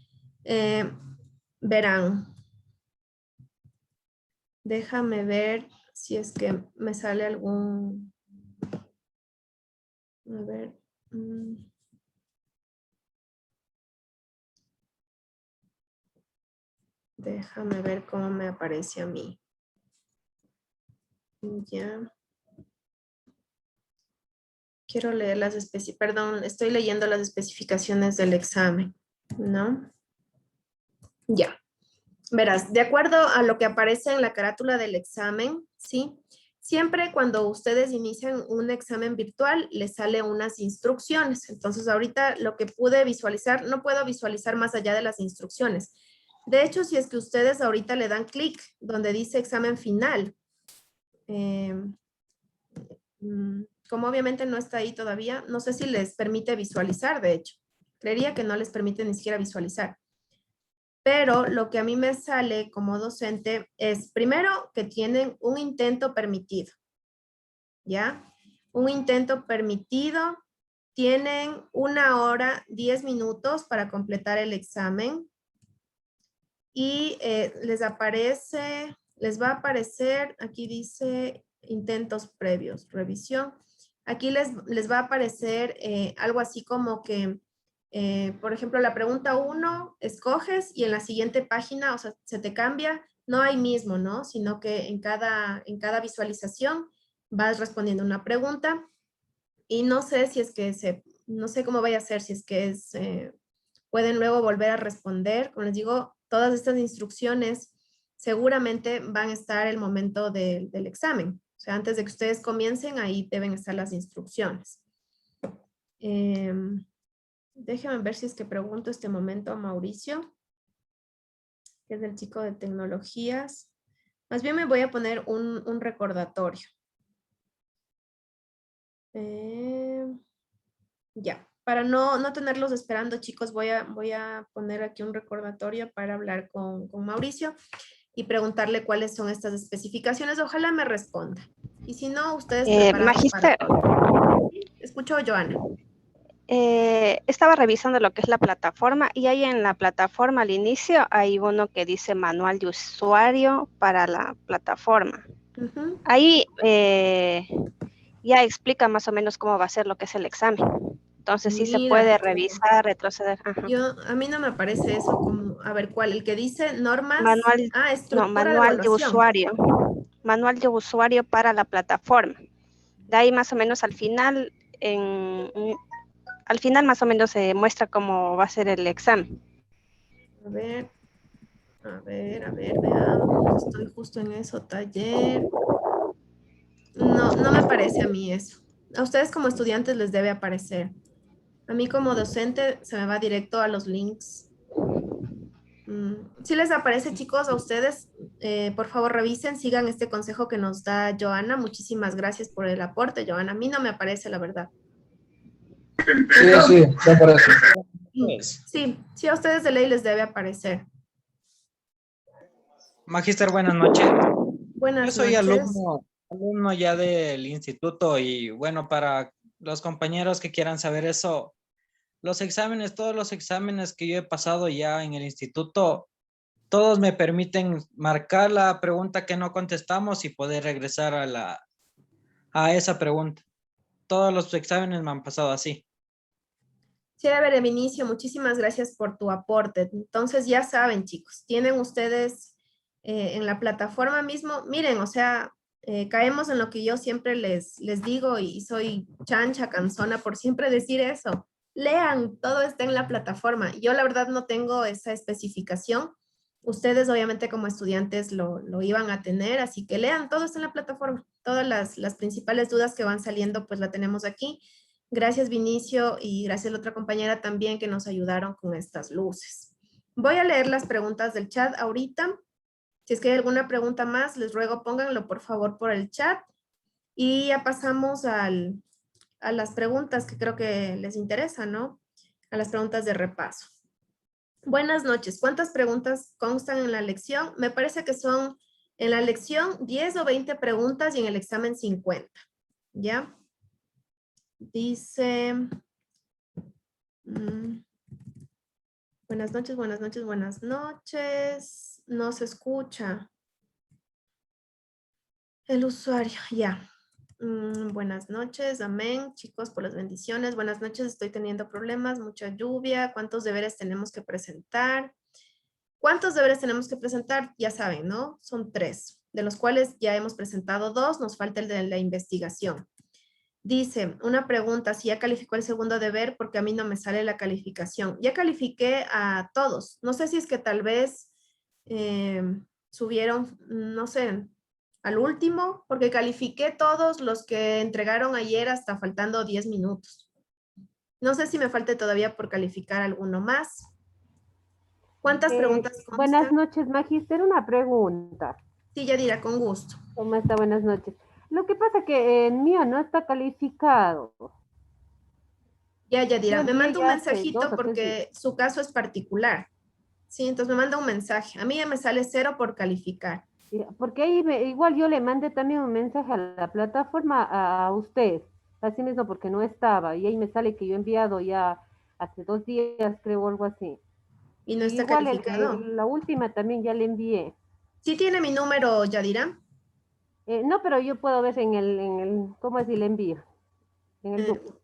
Verán. Déjame ver si es que me sale algún... A ver. Déjame ver cómo me aparece a mí. Ya. Quiero leer las especificaciones, perdón, estoy leyendo las especificaciones del examen, ¿no? Ya. Verás, de acuerdo a lo que aparece en la carátula del examen, ¿sí? Siempre cuando ustedes inician un examen virtual, les sale unas instrucciones. Entonces, ahorita lo que pude visualizar, no puedo visualizar más allá de las instrucciones. De hecho, si es que ustedes ahorita le dan clic donde dice examen final, como obviamente no está ahí todavía, no sé si les permite visualizar, de hecho. Creería que no les permite ni siquiera visualizar. Pero lo que a mí me sale como docente es, primero, que tienen un intento permitido, ¿ya? Un intento permitido, tienen 1 hora, 10 minutos para completar el examen y les va a aparecer, aquí dice intentos previos, revisión. Aquí les va a aparecer algo así como que por ejemplo, la pregunta 1, escoges y en la siguiente página, o sea, se te cambia, no ahí mismo, ¿no? Sino que en cada visualización vas respondiendo una pregunta y no sé si es que no sé cómo vaya a ser, si es que pueden luego volver a responder. Como les digo, todas estas instrucciones seguramente van a estar el momento del examen. O sea, antes de que ustedes comiencen, ahí deben estar las instrucciones. Déjenme ver si es que pregunto este momento a Mauricio, que es el chico de tecnologías. Más bien me voy a poner un recordatorio. Ya, para no tenerlos esperando, chicos, voy a poner aquí un recordatorio para hablar con Mauricio y preguntarle cuáles son estas especificaciones. Ojalá me responda. Y si no, ustedes preparados Magister, para todo. Escucho, Joana. estaba revisando lo que es la plataforma y ahí en la plataforma al inicio hay uno que dice manual de usuario para la plataforma. Ahí ya explica más o menos cómo va a ser lo que es el examen. Entonces sí se puede revisar, retroceder. A mí no me aparece eso como, a ver, ¿cuál? El que dice normas, estructura manual de de usuario. Manual de usuario para la plataforma. De ahí más o menos al final más o menos se muestra cómo va a ser el examen. A ver, veamos, estoy justo en eso, taller. No me aparece a mí eso. A ustedes como estudiantes les debe aparecer. A mí como docente se me va directo a los links. Si les aparece, chicos, a ustedes, por favor revisen, sigan este consejo que nos da Joana. Muchísimas gracias por el aporte, Joana. A mí no me aparece, la verdad. Sí, me aparece. Sí, a ustedes de ley les debe aparecer. Magister, buenas noches. Buenas noches. Yo soy alumno ya del instituto y bueno, para los compañeros que quieran saber eso, todos los exámenes que yo he pasado ya en el instituto, todos me permiten marcar la pregunta que no contestamos y poder regresar a esa pregunta. Todos los exámenes me han pasado así. Chévere, Vinicio, muchísimas gracias por tu aporte. Entonces ya saben, chicos, tienen ustedes en la plataforma mismo, miren, o sea, caemos en lo que yo siempre les digo y soy chancha, cansona por siempre decir eso. Lean, todo está en la plataforma. Yo la verdad no tengo esa especificación. Ustedes obviamente como estudiantes lo iban a tener, así que lean, todo está en la plataforma. Todas las principales dudas que van saliendo pues la tenemos aquí. Gracias Vinicio y gracias a la otra compañera también que nos ayudaron con estas luces. Voy a leer las preguntas del chat ahorita. Si es que hay alguna pregunta más, les ruego pónganlo por favor por el chat. Y ya pasamos a las preguntas que creo que les interesan, ¿no? A las preguntas de repaso. Buenas noches. ¿Cuántas preguntas constan en la lección? Me parece que son en la lección 10 o 20 preguntas y en el examen 50. ¿Ya? Dice... buenas noches, buenas noches, buenas noches. No se escucha. El usuario, ya. Buenas noches, amén. Chicos, por las bendiciones. Buenas noches, estoy teniendo problemas, mucha lluvia. ¿Cuántos deberes tenemos que presentar? ¿Cuántos deberes tenemos que presentar? Ya saben, ¿no? Son 3, de los cuales ya hemos presentado 2. Nos falta el de la investigación. Dice, una pregunta, si ya calificó el segundo deber, porque a mí no me sale la calificación. Ya califiqué a todos. No sé si es que tal vez subieron, no sé, al último, porque califiqué todos los que entregaron ayer hasta faltando 10 minutos. No sé si me falte todavía por calificar alguno más. ¿Cuántas preguntas constan? Buenas noches, Magister. Una pregunta. Sí, Yadira, con gusto. ¿Cómo está? Buenas noches. Lo que pasa es que el mío no está calificado. Ya, Yadira, me manda un mensajito porque su caso es particular. Sí, entonces me manda un mensaje. A mí ya me sale 0 por calificar. Porque ahí igual yo le mandé también un mensaje a la plataforma a usted, así mismo porque no estaba, y ahí me sale que yo he enviado ya hace 2 días, creo, algo así. Y no está igual calificado. La última también ya le envié. ¿Sí tiene mi número, Yadira? No, pero yo puedo ver en el ¿cómo es si le envío? En el grupo.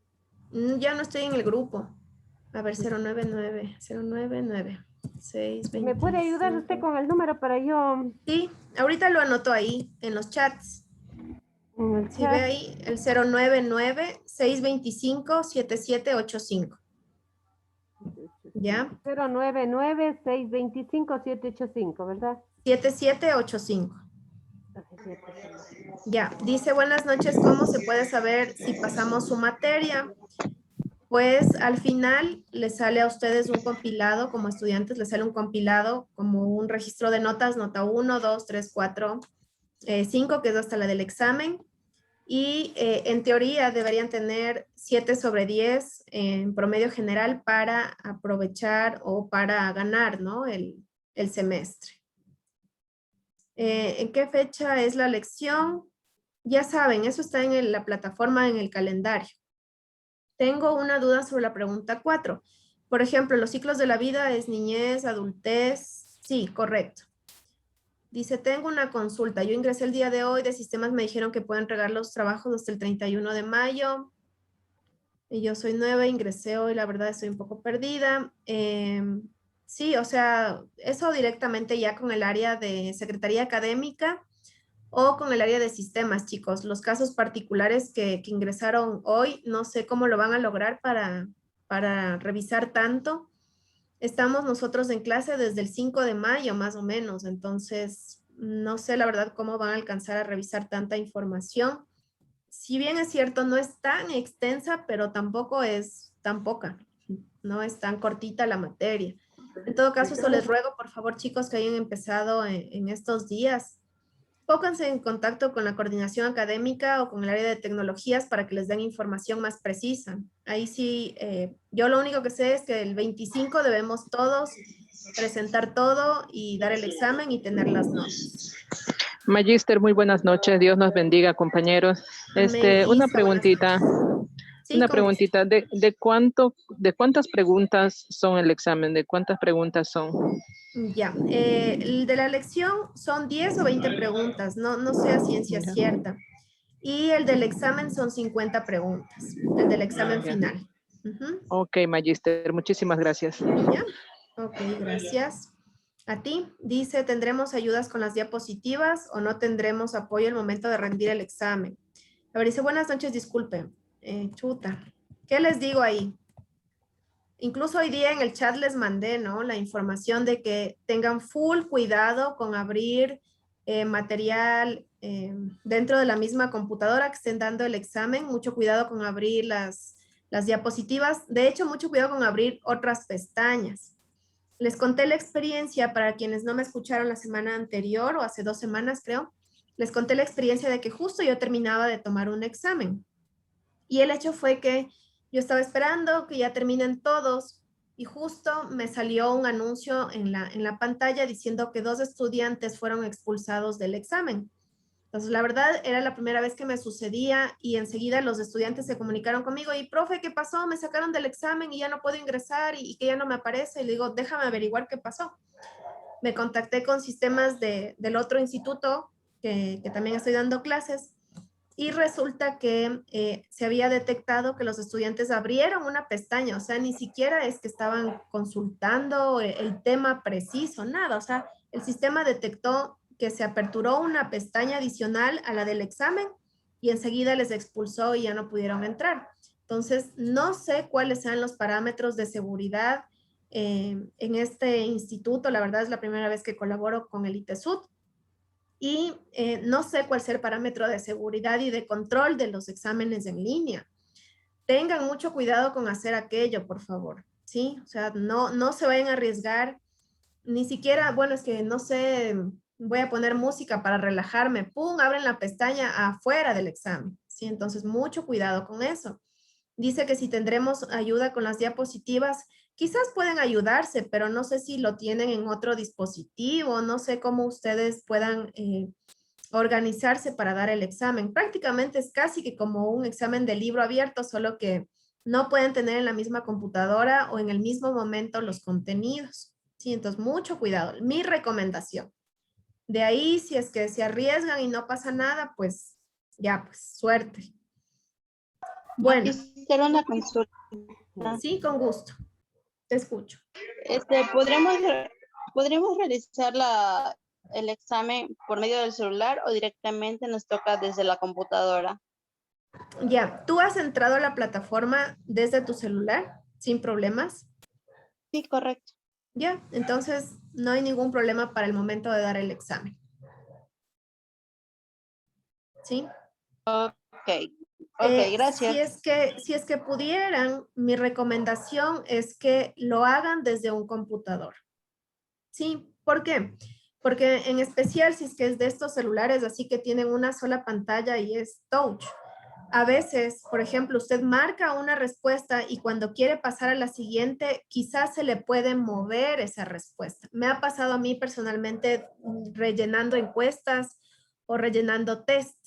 Ya no estoy en el grupo. A ver, 099, 099. 625. ¿Me puede ayudar usted con el número para yo? Sí, ahorita lo anoto ahí, en los chats. Si ve ahí, el 099-625-7785. ¿Ya? 099-625-785, ¿verdad? 7785. Ya, dice buenas noches, ¿cómo se puede saber si pasamos su materia? Pues al final les sale a ustedes un compilado, como estudiantes les sale un compilado como un registro de notas, nota 1, 2, 3, 4, 5, que es hasta la del examen. Y en teoría deberían tener 7 sobre 10 en promedio general para aprovechar o para ganar, ¿no? el semestre. ¿En qué fecha es la lección? Ya saben, eso está en la plataforma, en el calendario. Tengo una duda sobre la pregunta 4. Por ejemplo, los ciclos de la vida es niñez, adultez. Sí, correcto. Dice, tengo una consulta. Yo ingresé el día de hoy de sistemas, me dijeron que puedo entregar los trabajos hasta el 31 de mayo. Y yo soy nueva, ingresé hoy, la verdad estoy un poco perdida. Sí, o sea, eso directamente ya con el área de secretaría académica o con el área de sistemas, chicos. Los casos particulares que ingresaron hoy, no sé cómo lo van a lograr para revisar tanto. Estamos nosotros en clase desde el 5 de mayo, más o menos. Entonces, no sé la verdad cómo van a alcanzar a revisar tanta información. Si bien es cierto, no es tan extensa, pero tampoco es tan poca. No es tan cortita la materia. En todo caso, eso les ruego, por favor, chicos, que hayan empezado en estos días. Pónganse en contacto con la coordinación académica o con el área de tecnologías para que les den información más precisa. Ahí sí, yo lo único que sé es que el 25 debemos todos presentar todo y dar el examen y tener las notas. Magister, muy buenas noches. Dios nos bendiga, compañeros. Una preguntita. Sí, una preguntita. ¿De cuántas preguntas son el examen? ¿De cuántas preguntas son? Ya, el de la lección son 10 o 20 preguntas, no sé a ciencia cierta. Y el del examen son 50 preguntas, el del examen final. Ok, Magister, muchísimas gracias. ¿Ya? Ok, gracias. A ti, dice, ¿tendremos ayudas con las diapositivas o no tendremos apoyo al momento de rendir el examen? A ver, dice, buenas noches, disculpe. Chuta, ¿qué les digo ahí? Incluso hoy día en el chat les mandé, ¿no? La información de que tengan full cuidado con abrir material dentro de la misma computadora que estén dando el examen. Mucho cuidado con abrir las diapositivas. De hecho, mucho cuidado con abrir otras pestañas. Les conté la experiencia para quienes no me escucharon la semana anterior o hace 2 semanas, creo. Les conté la experiencia de que justo yo terminaba de tomar un examen. Y el hecho fue que yo estaba esperando que ya terminen todos y justo me salió un anuncio en la pantalla diciendo que 2 estudiantes fueron expulsados del examen. Entonces, la verdad, era la primera vez que me sucedía y enseguida los estudiantes se comunicaron conmigo y, profe, ¿qué pasó? Me sacaron del examen y ya no puedo ingresar y que ya no me aparece. Y le digo, déjame averiguar qué pasó. Me contacté con sistemas del otro instituto que también estoy dando clases y resulta que se había detectado que los estudiantes abrieron una pestaña, o sea, ni siquiera es que estaban consultando el tema preciso, nada, o sea, el sistema detectó que se aperturó una pestaña adicional a la del examen y enseguida les expulsó y ya no pudieron entrar. Entonces, no sé cuáles sean los parámetros de seguridad en este instituto. La verdad es la primera vez que colaboro con el ITESUT y no sé cuál sea el parámetro de seguridad y de control de los exámenes en línea. Tengan mucho cuidado con hacer aquello, por favor, ¿sí? O sea, no se vayan a arriesgar, ni siquiera, bueno, es que no sé, voy a poner música para relajarme, ¡pum! Abren la pestaña afuera del examen, ¿sí? Entonces, mucho cuidado con eso. Dice que si tendremos ayuda con las diapositivas, quizás pueden ayudarse, pero no sé si lo tienen en otro dispositivo, no sé cómo ustedes puedan organizarse para dar el examen. Prácticamente es casi que como un examen de libro abierto, solo que no pueden tener en la misma computadora o en el mismo momento los contenidos. Sí, entonces mucho cuidado. Mi recomendación. De ahí, si es que se arriesgan y no pasa nada, pues ya, pues suerte. Bueno. Hacer una consulta. Sí, con gusto. Te escucho. ¿Podremos realizar el examen por medio del celular o directamente nos toca desde la computadora? Ya, ¿tú has entrado a la plataforma desde tu celular sin problemas? Sí, correcto. Ya, entonces no hay ningún problema para el momento de dar el examen. ¿Sí? Ok, gracias. Si es que pudieran, mi recomendación es que lo hagan desde un computador. ¿Sí? ¿Por qué? Porque en especial si es que es de estos celulares así que tienen una sola pantalla y es touch. A veces, por ejemplo, usted marca una respuesta y cuando quiere pasar a la siguiente, quizás se le puede mover esa respuesta. Me ha pasado a mí personalmente rellenando encuestas o rellenando test,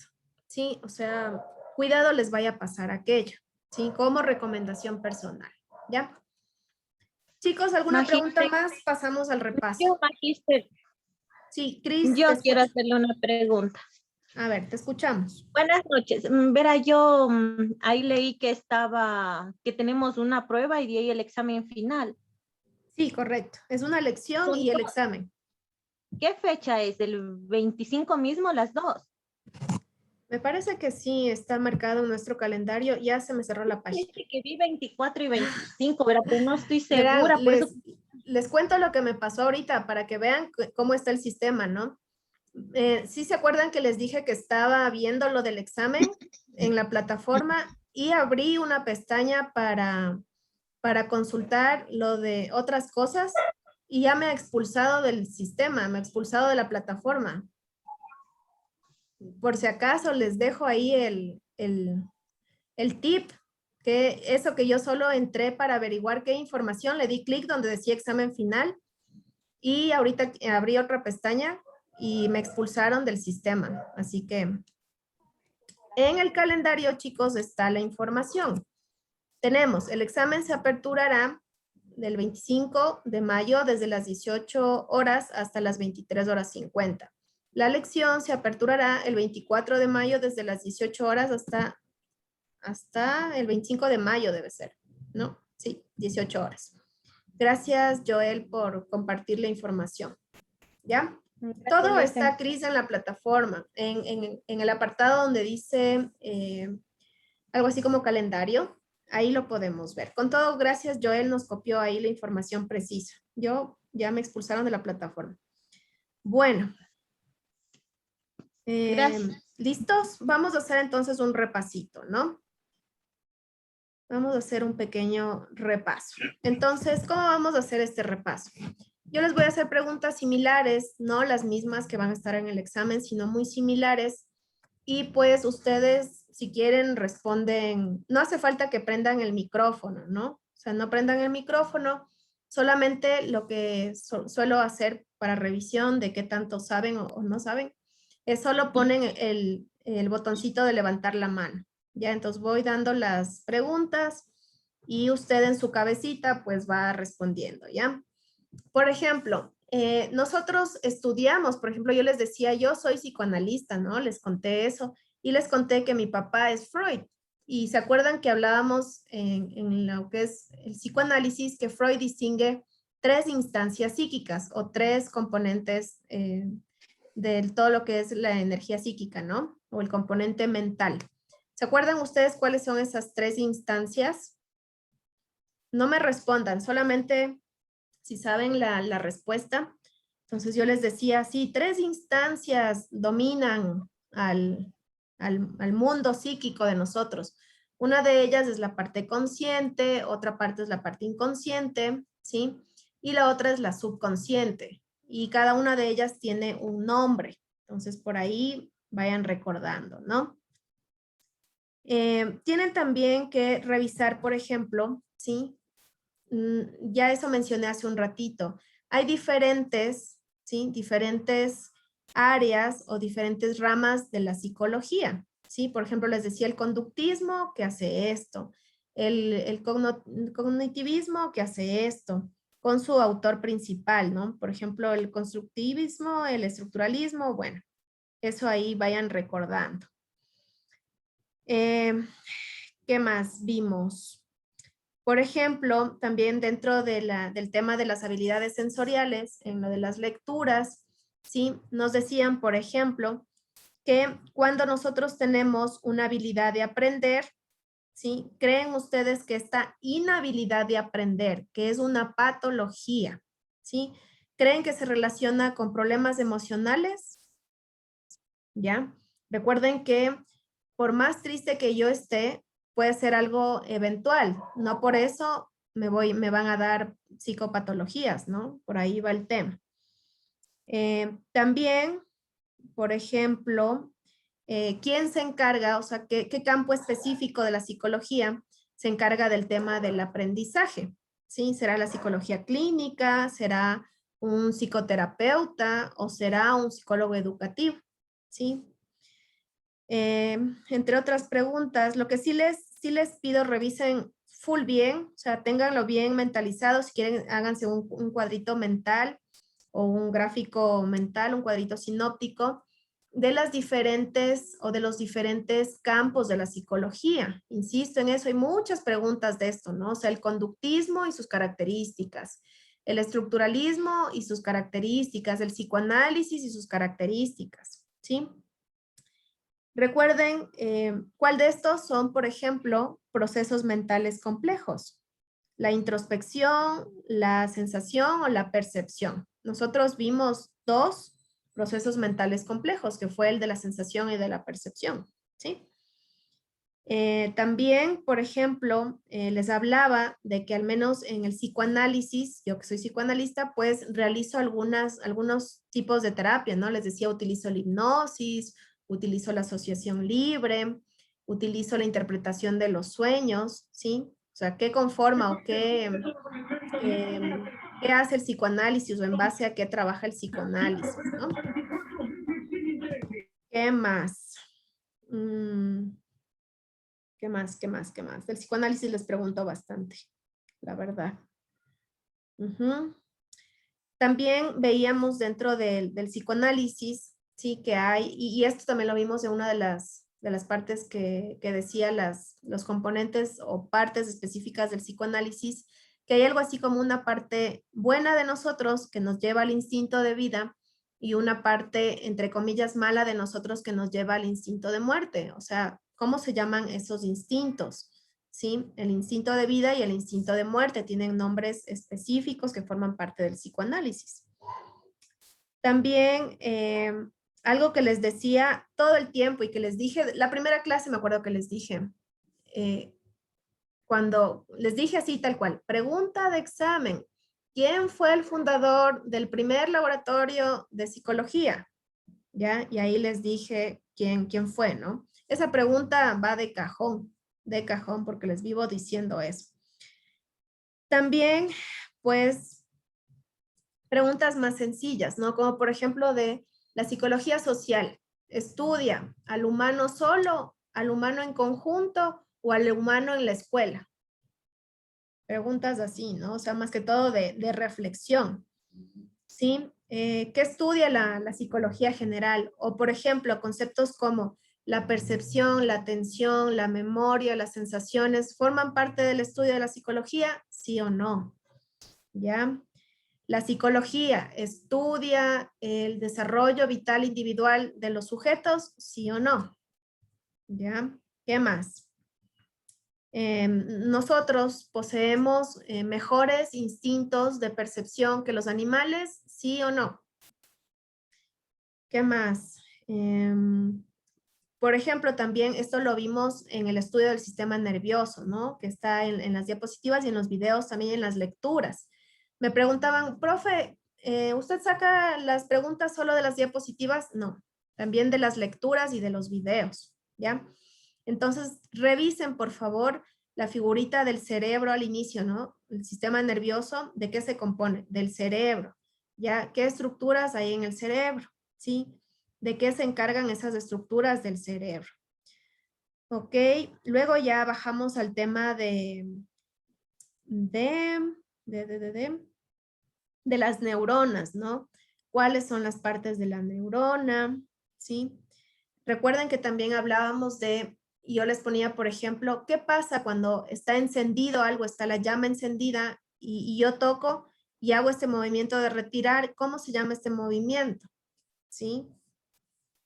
¿sí? O sea, cuidado les vaya a pasar aquello, ¿sí? Como recomendación personal, ¿ya? Chicos, ¿alguna pregunta más? Pasamos al repaso. Yo, Magister. Sí, Cris. Yo quiero hacerle una pregunta. A ver, te escuchamos. Buenas noches. Verá, yo ahí leí que tenemos una prueba y de ahí el examen final. Sí, correcto. Es una lección y el examen. ¿Qué fecha es? ¿El 25 mismo, las 2? Me parece que sí, está marcado en nuestro calendario. Ya se me cerró la página. Dice que vi 24 y 25, ¿verdad? Pero no estoy segura. Verán, les cuento lo que me pasó ahorita para que vean cómo está el sistema, ¿no? ¿Sí se acuerdan que les dije que estaba viendo lo del examen en la plataforma y abrí una pestaña para consultar lo de otras cosas y ya me ha expulsado del sistema, me ha expulsado de la plataforma? Por si acaso les dejo ahí el tip, que eso que yo solo entré para averiguar qué información, le di clic donde decía examen final y ahorita abrí otra pestaña y me expulsaron del sistema. Así que en el calendario, chicos, está la información. Tenemos, el examen se aperturará del 25 de mayo desde las 18 horas hasta las 23 horas 50. La lección se aperturará el 24 de mayo desde las 18 horas hasta el 25 de mayo debe ser. ¿no? Sí, 18 horas. Gracias, Joel, por compartir la información. ¿Ya? Todo está, Cris, en la plataforma, en el apartado donde dice algo así como calendario. Ahí lo podemos ver. Con todo, gracias, Joel nos copió ahí la información precisa. Ya me expulsaron de la plataforma. Bueno. ¿Listos? Vamos a hacer entonces un repasito, ¿no? Vamos a hacer un pequeño repaso. Entonces, ¿cómo vamos a hacer este repaso? Yo les voy a hacer preguntas similares, no las mismas que van a estar en el examen, sino muy similares. Y pues ustedes, si quieren, responden. No hace falta que prendan el micrófono, ¿no? O sea, no prendan el micrófono. Solamente lo que suelo hacer para revisión de qué tanto saben o no saben, es solo ponen el botoncito de levantar la mano. Ya, entonces voy dando las preguntas y usted en su cabecita pues va respondiendo, ¿ya? Por ejemplo, nosotros estudiamos, por ejemplo, yo les decía, yo soy psicoanalista, ¿no? Les conté eso y les conté que mi papá es Freud. Y se acuerdan que hablábamos en lo que es el psicoanálisis, que Freud distingue 3 instancias psíquicas o 3 componentes de todo lo que es la energía psíquica, ¿no? O el componente mental. ¿Se acuerdan ustedes cuáles son esas 3 instancias? No me respondan, solamente si saben la respuesta. Entonces yo les decía, sí, 3 instancias dominan al mundo psíquico de nosotros. Una de ellas es la parte consciente, otra parte es la parte inconsciente, ¿sí? Y la otra es la subconsciente. Y cada una de ellas tiene un nombre. Entonces por ahí vayan recordando, ¿no? Tienen también que revisar, por ejemplo, ¿sí? Ya eso mencioné hace un ratito. Hay diferentes, ¿sí? Diferentes áreas o diferentes ramas de la psicología, ¿sí? Por ejemplo, les decía el conductismo que hace esto, el cognitivismo que hace esto, con su autor principal, ¿no? Por ejemplo, el constructivismo, el estructuralismo, bueno, eso ahí vayan recordando. ¿Qué más vimos? Por ejemplo, también dentro del tema de las habilidades sensoriales, en lo de las lecturas, ¿sí? Nos decían, por ejemplo, que cuando nosotros tenemos una habilidad de aprender, ¿sí? ¿Creen ustedes que esta inhabilidad de aprender, que es una patología, ¿sí? ¿Creen que se relaciona con problemas emocionales? ¿Ya? Recuerden que por más triste que yo esté, puede ser algo eventual. No por eso me van a dar psicopatologías, ¿no? Por ahí va el tema. También, por ejemplo, ¿quién se encarga, o sea, qué campo específico de la psicología se encarga del tema del aprendizaje? ¿Sí? ¿Será la psicología clínica? ¿Será un psicoterapeuta? ¿O será un psicólogo educativo? ¿Sí? Entre otras preguntas, lo que sí les pido, revisen full bien, o sea, ténganlo bien mentalizado. Si quieren, háganse un cuadrito mental o un gráfico mental, un cuadrito sinóptico de las diferentes o de los diferentes campos de la psicología. Insisto en eso, hay muchas preguntas de esto, ¿no? O sea, el conductismo y sus características, el estructuralismo y sus características, el psicoanálisis y sus características, ¿sí? Recuerden, ¿cuál de estos son, por ejemplo, procesos mentales complejos? La introspección, la sensación o la percepción. Nosotros vimos 2 procesos mentales complejos, que fue el de la sensación y de la percepción, ¿sí? También, por ejemplo, les hablaba de que al menos en el psicoanálisis, yo que soy psicoanalista, pues realizo algunos tipos de terapia, ¿no? Les decía, utilizo la hipnosis, utilizo la asociación libre, utilizo la interpretación de los sueños, ¿sí? O sea, ¿qué conforma o qué hace el psicoanálisis o en base a qué trabaja el psicoanálisis, ¿no? ¿Qué más? ¿Qué más? ¿Qué más? ¿Qué más? Del psicoanálisis les pregunto bastante, la verdad. También veíamos dentro del psicoanálisis, sí, que hay, y esto también lo vimos en una de las de las partes que decía los componentes o partes específicas del psicoanálisis, que hay algo así como una parte buena de nosotros que nos lleva al instinto de vida y una parte, entre comillas, mala de nosotros que nos lleva al instinto de muerte. O sea, ¿cómo se llaman esos instintos? ¿Sí? El instinto de vida y el instinto de muerte tienen nombres específicos que forman parte del psicoanálisis. También algo que les decía todo el tiempo y que les dije, la primera clase me acuerdo que les dije, cuando les dije así tal cual, pregunta de examen, ¿quién fue el fundador del primer laboratorio de psicología? ¿Ya? Y ahí les dije quién fue, ¿no? Esa pregunta va de cajón porque les vivo diciendo eso. También, pues, preguntas más sencillas, ¿no? Como por ejemplo de la psicología social. ¿Estudia al humano solo, al humano en conjunto o al humano en la escuela? Preguntas así, ¿no? O sea, más que todo de reflexión, ¿sí? ¿Qué estudia la psicología general? O por ejemplo, conceptos como la percepción, la atención, la memoria, las sensaciones, ¿forman parte del estudio de la psicología? ¿Sí o no? ¿Ya? La psicología estudia el desarrollo vital individual de los sujetos, ¿sí o no? ¿Ya? ¿Qué más? Nosotros poseemos mejores instintos de percepción que los animales, ¿sí o no? ¿Qué más? Por ejemplo, también esto lo vimos en el estudio del sistema nervioso, ¿no? Que está en las diapositivas y en los videos, también en las lecturas. Me preguntaban, profe, ¿usted saca las preguntas solo de las diapositivas? No, también de las lecturas y de los videos, ¿ya? Entonces, revisen, por favor, la figurita del cerebro al inicio, ¿no? El sistema nervioso, ¿de qué se compone? Del cerebro, ¿ya? ¿Qué estructuras hay en el cerebro? ¿Sí? ¿De qué se encargan esas estructuras del cerebro? Ok, luego ya bajamos al tema de las neuronas, ¿no? ¿Cuáles son las partes de la neurona? ¿Sí? Recuerden que también hablábamos de, y yo les ponía, por ejemplo, ¿qué pasa cuando está encendido algo, está la llama encendida y yo toco y hago este movimiento de retirar? ¿Cómo se llama este movimiento? ¿Sí?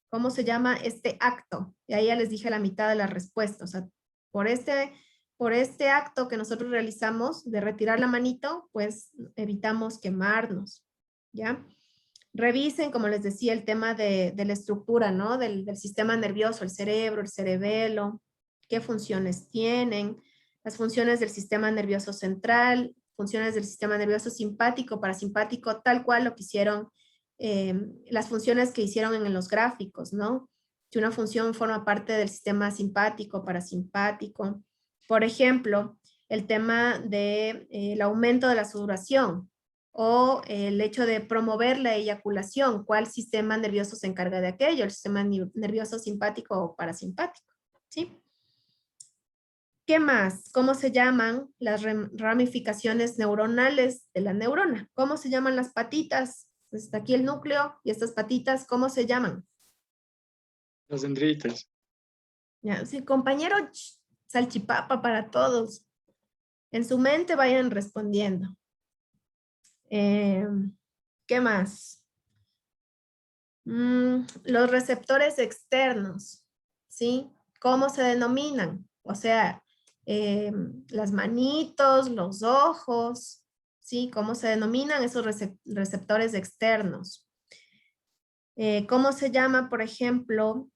¿Cómo se llama este acto? Y ahí ya les dije la mitad de la respuesta. O sea, por este acto que nosotros realizamos de retirar la manito, pues evitamos quemarnos, ¿ya? Revisen, como les decía, el tema de la estructura, ¿no? Del sistema nervioso, el cerebro, el cerebelo, qué funciones tienen, las funciones del sistema nervioso central, funciones del sistema nervioso simpático, parasimpático, tal cual lo que hicieron, las funciones que hicieron en los gráficos, ¿no? Si una función forma parte del sistema simpático, parasimpático. Por ejemplo, el tema del aumento de la sudoración, o el hecho de promover la eyaculación, ¿cuál sistema nervioso se encarga de aquello? ¿El sistema nervioso simpático o parasimpático? ¿Sí? ¿Qué más? ¿Cómo se llaman las ramificaciones neuronales de la neurona? ¿Cómo se llaman las patitas? Está aquí el núcleo y estas patitas, ¿cómo se llaman? Las dendritas. Ya, sí, compañero, salchipapa para todos. En su mente vayan respondiendo. ¿Qué más? Los receptores externos, ¿sí? ¿Cómo se denominan? O sea, las manitos, los ojos, ¿sí? ¿Cómo se denominan esos receptores externos? ¿Cómo se llama, por ejemplo,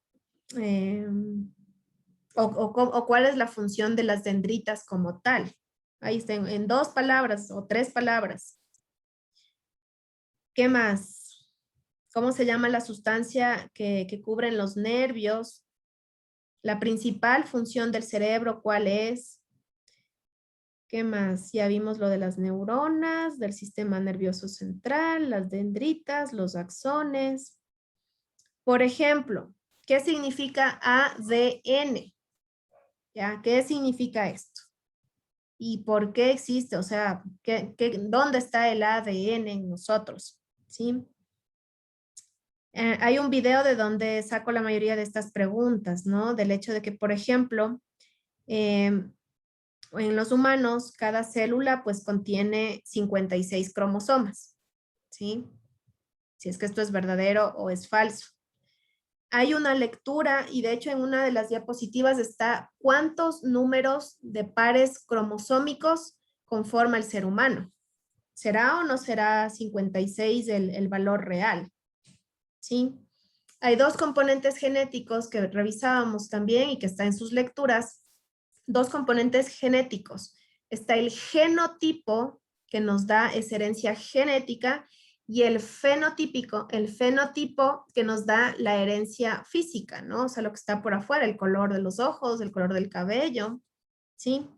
o cuál es la función de las dendritas como tal? Ahí está, en 2 palabras o 3 palabras. ¿Qué más? ¿Cómo se llama la sustancia que cubren los nervios? La principal función del cerebro, ¿cuál es? ¿Qué más? Ya vimos lo de las neuronas, del sistema nervioso central, las dendritas, los axones. Por ejemplo, ¿qué significa ADN? ¿Ya? ¿Qué significa esto? ¿Y por qué existe? O sea, ¿dónde está el ADN en nosotros? ¿Sí? Hay un video de donde saco la mayoría de estas preguntas, ¿no? Del hecho de que, por ejemplo, en los humanos, cada célula pues contiene 56 cromosomas, ¿sí? Si es que esto es verdadero o es falso. Hay una lectura y de hecho en una de las diapositivas está cuántos números de pares cromosómicos conforma el ser humano. ¿Será o no será 56 el valor real? ¿Sí? Hay dos componentes genéticos que revisábamos también y que está en sus lecturas. Dos componentes genéticos. Está el genotipo, que nos da esa herencia genética, y el fenotípico, el fenotipo que nos da la herencia física, ¿no? O sea, lo que está por afuera, el color de los ojos, el color del cabello, ¿sí?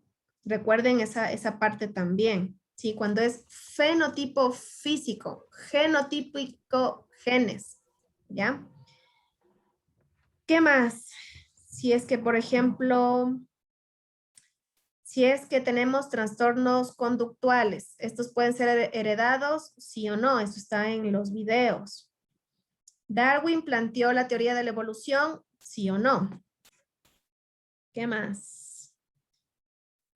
Recuerden esa parte también, ¿sí? Cuando es fenotipo físico, genotípico genes, ¿ya? ¿Qué más? Si es que, por ejemplo, si es que tenemos trastornos conductuales, estos pueden ser heredados, sí o no, eso está en los videos. Darwin planteó la teoría de la evolución, sí o no. ¿Qué más?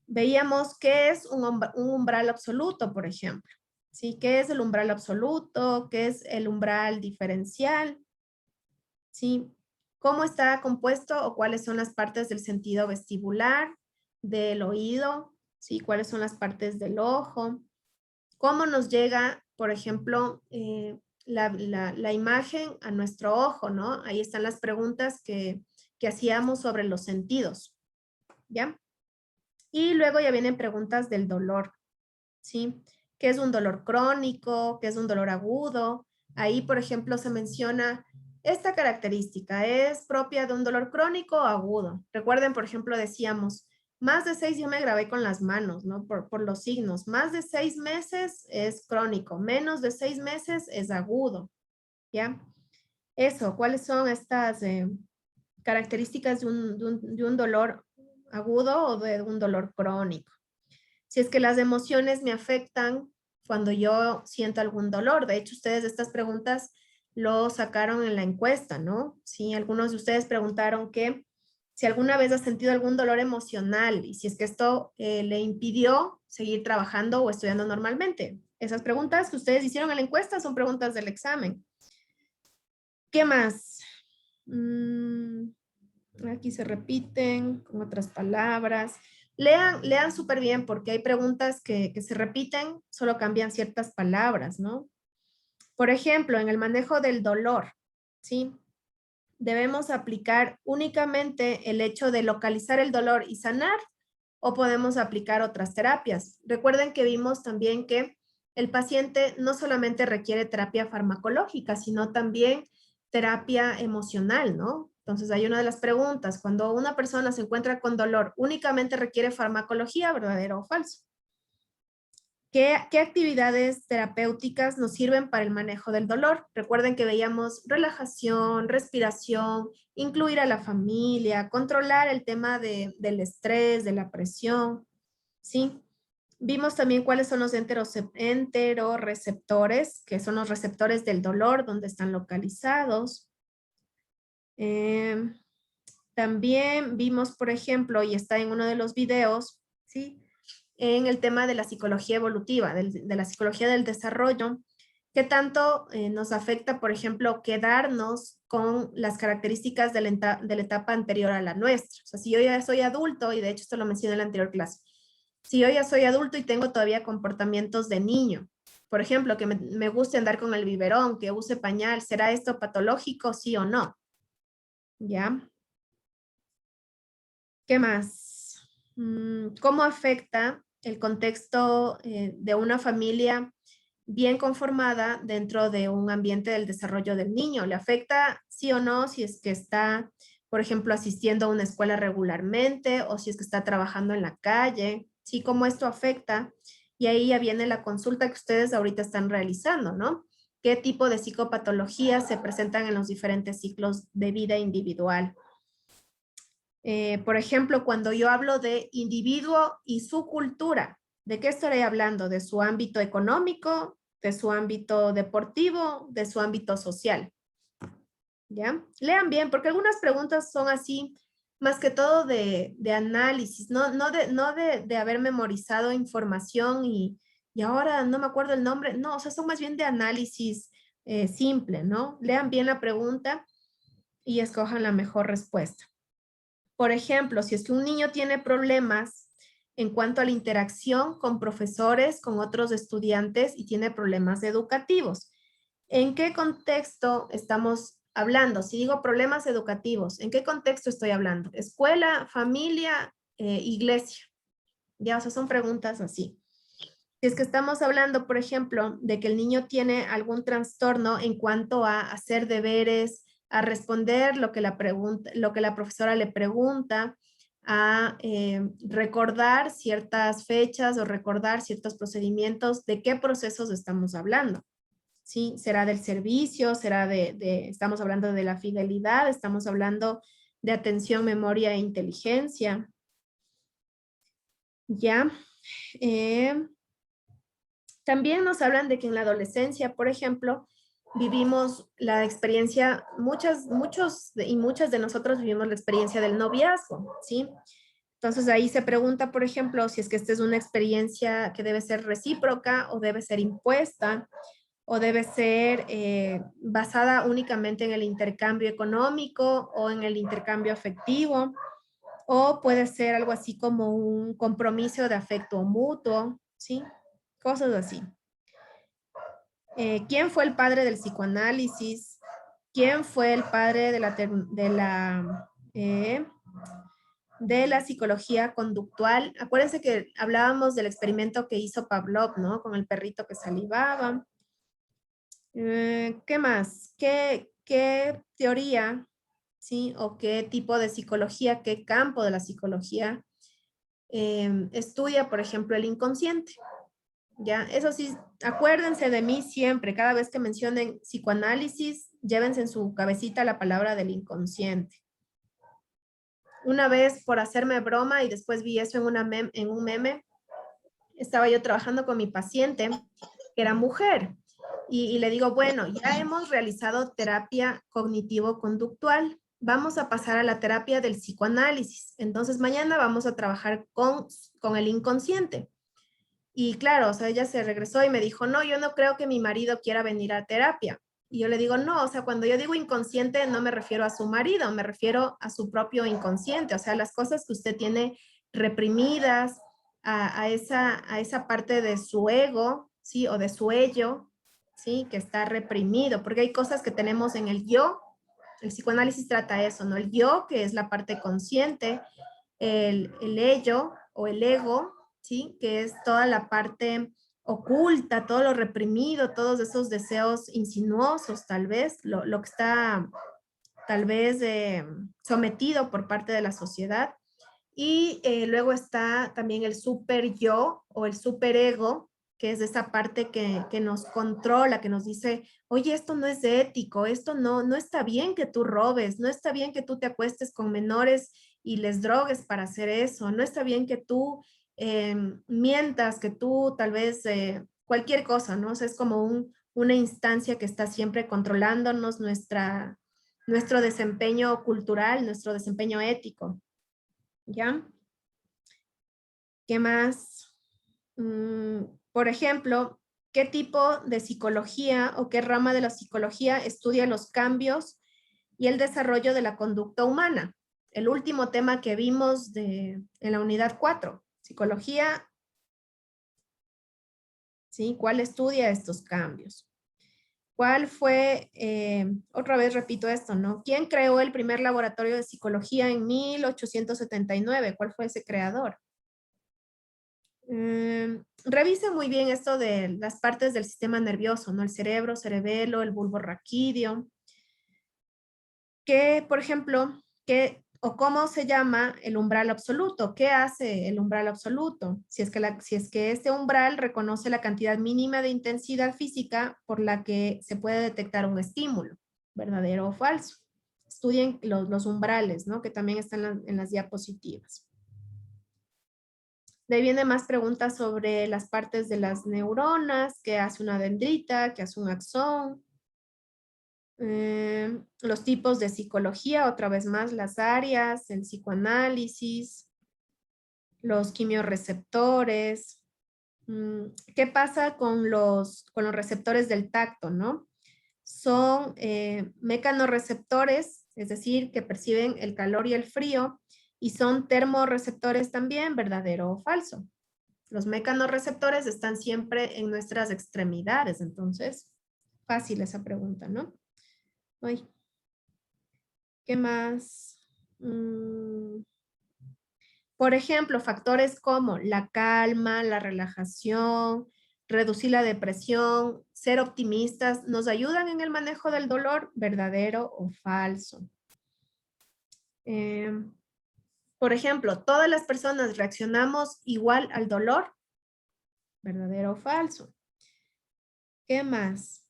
Veíamos qué es un umbral absoluto, por ejemplo. ¿Sí? ¿Qué es el umbral absoluto? ¿Qué es el umbral diferencial? ¿Sí? ¿Cómo está compuesto o cuáles son las partes del sentido vestibular, del oído? ¿Sí? ¿Cuáles son las partes del ojo? ¿Cómo nos llega, por ejemplo, la imagen a nuestro ojo, ¿no? Ahí están las preguntas que hacíamos sobre los sentidos, ¿ya? Y luego ya vienen preguntas del dolor, ¿sí? ¿Qué es un dolor crónico? ¿Qué es un dolor agudo? Ahí, por ejemplo, se menciona esta característica, ¿es propia de un dolor crónico o agudo? Recuerden, por ejemplo, decíamos, más de 6, yo me grabé con las manos, ¿no? Por los signos. Más de 6 meses es crónico, menos de 6 meses es agudo, ¿ya? Eso, ¿cuáles son estas características de un dolor agudo o de un dolor crónico? Si es que las emociones me afectan cuando yo siento algún dolor. De hecho, ustedes estas preguntas lo sacaron en la encuesta, ¿no? Sí, algunos de ustedes preguntaron que si alguna vez ha sentido algún dolor emocional y si es que esto le impidió seguir trabajando o estudiando normalmente. Esas preguntas que ustedes hicieron en la encuesta son preguntas del examen. ¿Qué más? Aquí se repiten con otras palabras. Lean súper bien porque hay preguntas que se repiten, solo cambian ciertas palabras, ¿no? Por ejemplo, en el manejo del dolor, ¿sí? ¿Debemos aplicar únicamente el hecho de localizar el dolor y sanar o podemos aplicar otras terapias? Recuerden que vimos también que el paciente no solamente requiere terapia farmacológica, sino también terapia emocional, ¿no? Entonces hay una de las preguntas, cuando una persona se encuentra con dolor, ¿únicamente requiere farmacología, verdadero o falso? ¿Qué actividades terapéuticas nos sirven para el manejo del dolor? Recuerden que veíamos relajación, respiración, incluir a la familia, controlar el tema del estrés, de la presión, ¿sí? Vimos también cuáles son los enteroreceptores, que son los receptores del dolor, donde están localizados. También vimos, por ejemplo, y está en uno de los videos, ¿sí? En el tema de la psicología evolutiva, de la psicología del desarrollo, qué tanto nos afecta, por ejemplo, quedarnos con las características de la etapa anterior a la nuestra. O sea, si yo ya soy adulto, y de hecho esto lo mencioné en la anterior clase, si yo ya soy adulto y tengo todavía comportamientos de niño, por ejemplo, que me guste andar con el biberón, que use pañal, ¿será esto patológico, sí o no? ¿Ya? ¿Qué más? ¿Cómo afecta el contexto de una familia bien conformada dentro de un ambiente del desarrollo del niño? ¿Le afecta sí o no si es que está, por ejemplo, asistiendo a una escuela regularmente o si es que está trabajando en la calle? ¿Sí? ¿Cómo esto afecta? Y ahí ya viene la consulta que ustedes ahorita están realizando, ¿no? ¿Qué tipo de psicopatologías se presentan en los diferentes ciclos de vida individual? Por ejemplo, cuando yo hablo de individuo y su cultura, ¿de qué estaré hablando? ¿De su ámbito económico? ¿De su ámbito deportivo? ¿De su ámbito social? ¿Ya? Lean bien, porque algunas preguntas son así, más que todo de análisis, no de haber memorizado información y ahora no me acuerdo el nombre. No, o sea, son más bien de análisis simple, ¿no? Lean bien la pregunta y escojan la mejor respuesta. Por ejemplo, si es que un niño tiene problemas en cuanto a la interacción con profesores, con otros estudiantes y tiene problemas educativos, ¿en qué contexto estamos hablando? Si digo problemas educativos, ¿en qué contexto estoy hablando? ¿Escuela, familia, iglesia? Ya, o sea, son preguntas así. Si es que estamos hablando, por ejemplo, de que el niño tiene algún trastorno en cuanto a hacer deberes, a responder lo que la profesora le pregunta, a recordar ciertas fechas o recordar ciertos procedimientos, ¿de qué procesos estamos hablando? ¿Sí? ¿Será del servicio? ¿Será estamos hablando de la fidelidad? ¿Estamos hablando de atención, memoria e inteligencia? ¿Ya? También nos hablan de que en la adolescencia, por ejemplo, vivimos la experiencia, muchas de nosotros vivimos la experiencia del noviazgo, ¿sí? Entonces ahí se pregunta, por ejemplo, si es que esta es una experiencia que debe ser recíproca o debe ser impuesta o debe ser basada únicamente en el intercambio económico o en el intercambio afectivo, o puede ser algo así como un compromiso de afecto mutuo, ¿sí? Cosas así. ¿Quién fue el padre del psicoanálisis? ¿Quién fue el padre de la psicología conductual? Acuérdense que hablábamos del experimento que hizo Pavlov, ¿no? Con el perrito que salivaba. ¿Qué más? ¿Qué teoría, sí? O qué tipo de psicología, qué campo de la psicología estudia, por ejemplo, el inconsciente? Ya, eso sí, acuérdense de mí siempre, cada vez que mencionen psicoanálisis, llévense en su cabecita la palabra del inconsciente. Una vez, por hacerme broma, y después vi eso en un meme, estaba yo trabajando con mi paciente, que era mujer, y le digo, bueno, ya hemos realizado terapia cognitivo-conductual, vamos a pasar a la terapia del psicoanálisis. Entonces, mañana vamos a trabajar con el inconsciente. Y claro, o sea, ella se regresó y me dijo, no, yo no creo que mi marido quiera venir a terapia. Y yo le digo, no, o sea, cuando yo digo inconsciente no me refiero a su marido, me refiero a su propio inconsciente, o sea, las cosas que usted tiene reprimidas, a esa parte de su ego, ¿sí? O de su ello, ¿sí? Que está reprimido, porque hay cosas que tenemos en el yo, el psicoanálisis trata eso, ¿no? El yo, que es la parte consciente, el ello o el ego, ¿sí? Que es toda la parte oculta, todo lo reprimido, todos esos deseos insinuosos, tal vez, lo que está tal vez sometido por parte de la sociedad. Y luego está también el super yo o el super ego, que es esa parte que nos controla, que nos dice, oye, esto no es ético, esto no está bien que tú robes, no está bien que tú te acuestes con menores y les drogues para hacer eso, no está bien que tú mientas, que tú tal vez cualquier cosa, ¿no? O sea, es como una instancia que está siempre controlándonos nuestro desempeño cultural, nuestro desempeño ético. ¿Ya? ¿Qué más? Por ejemplo, ¿qué tipo de psicología o qué rama de la psicología estudia los cambios y el desarrollo de la conducta humana? El último tema que vimos en la unidad 4, psicología, ¿sí? ¿Cuál estudia estos cambios? ¿Cuál fue, otra vez repito esto, ¿no? ¿Quién creó el primer laboratorio de psicología en 1879? ¿Cuál fue ese creador? Revisa muy bien esto de las partes del sistema nervioso, ¿no? El cerebro, cerebelo, el bulbo raquídeo. ¿Qué, por ejemplo, o cómo se llama el umbral absoluto? ¿Qué hace el umbral absoluto? Si es que este umbral reconoce la cantidad mínima de intensidad física por la que se puede detectar un estímulo, ¿verdadero o falso? Estudien los umbrales, ¿no? Que también están en las diapositivas. De ahí vienen más preguntas sobre las partes de las neuronas, qué hace una dendrita, qué hace un axón. Los tipos de psicología, otra vez más, las áreas, el psicoanálisis, los quimiorreceptores. ¿Qué pasa con los receptores del tacto, no? Son mecanorreceptores, es decir, que perciben el calor y el frío, y son termorreceptores también, ¿verdadero o falso? Los mecanorreceptores están siempre en nuestras extremidades, entonces, fácil esa pregunta, ¿no? Ay. ¿Qué más? Por ejemplo, factores como la calma, la relajación, reducir la depresión, ser optimistas, ¿nos ayudan en el manejo del dolor? ¿Verdadero o falso? Por ejemplo, ¿todas las personas reaccionamos igual al dolor? ¿Verdadero o falso? ¿Qué más?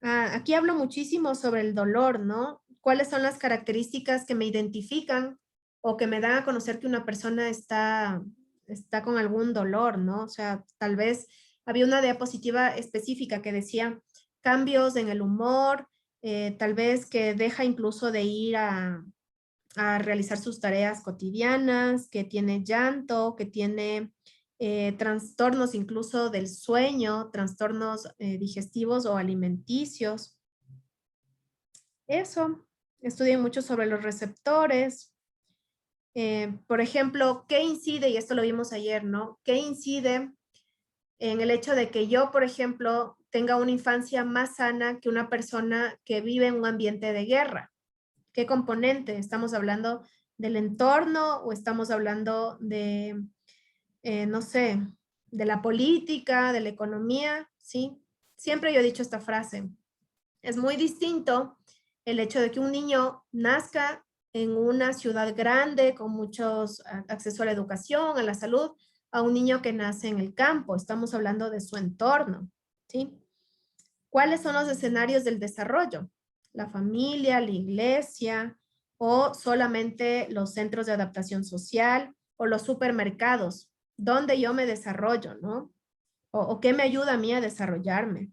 Aquí hablo muchísimo sobre el dolor, ¿no? ¿Cuáles son las características que me identifican o que me dan a conocer que una persona está con algún dolor, ¿no? O sea, tal vez había una diapositiva específica que decía cambios en el humor, tal vez que deja incluso de ir a realizar sus tareas cotidianas, que tiene llanto, que tiene trastornos incluso del sueño, trastornos digestivos o alimenticios. Eso, estudié mucho sobre los receptores. Por ejemplo, ¿qué incide? Y esto lo vimos ayer, ¿no? ¿Qué incide en el hecho de que yo, por ejemplo, tenga una infancia más sana que una persona que vive en un ambiente de guerra? ¿Qué componente? ¿Estamos hablando del entorno o estamos hablando de, no sé, de la política, de la economía? ¿Sí? Siempre yo he dicho esta frase. Es muy distinto el hecho de que un niño nazca en una ciudad grande con muchos acceso a la educación, a la salud, a un niño que nace en el campo. Estamos hablando de su entorno, ¿sí? ¿Cuáles son los escenarios del desarrollo? La familia, la iglesia, o solamente los centros de adaptación social, o los supermercados, donde yo me desarrollo, ¿no? O qué me ayuda a mí a desarrollarme.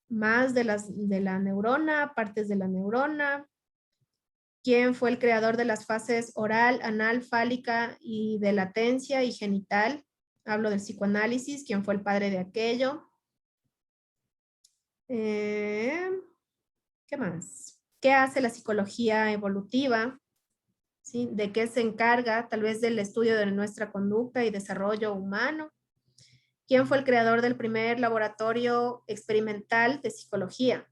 Más de la neurona, partes de la neurona. ¿Quién fue el creador de las fases oral, anal, fálica y de latencia y genital? Hablo del psicoanálisis. ¿Quién fue el padre de aquello? ¿Qué más? ¿Qué hace la psicología evolutiva? ¿Sí? ¿De qué se encarga? Tal vez del estudio de nuestra conducta y desarrollo humano. ¿Quién fue el creador del primer laboratorio experimental de psicología?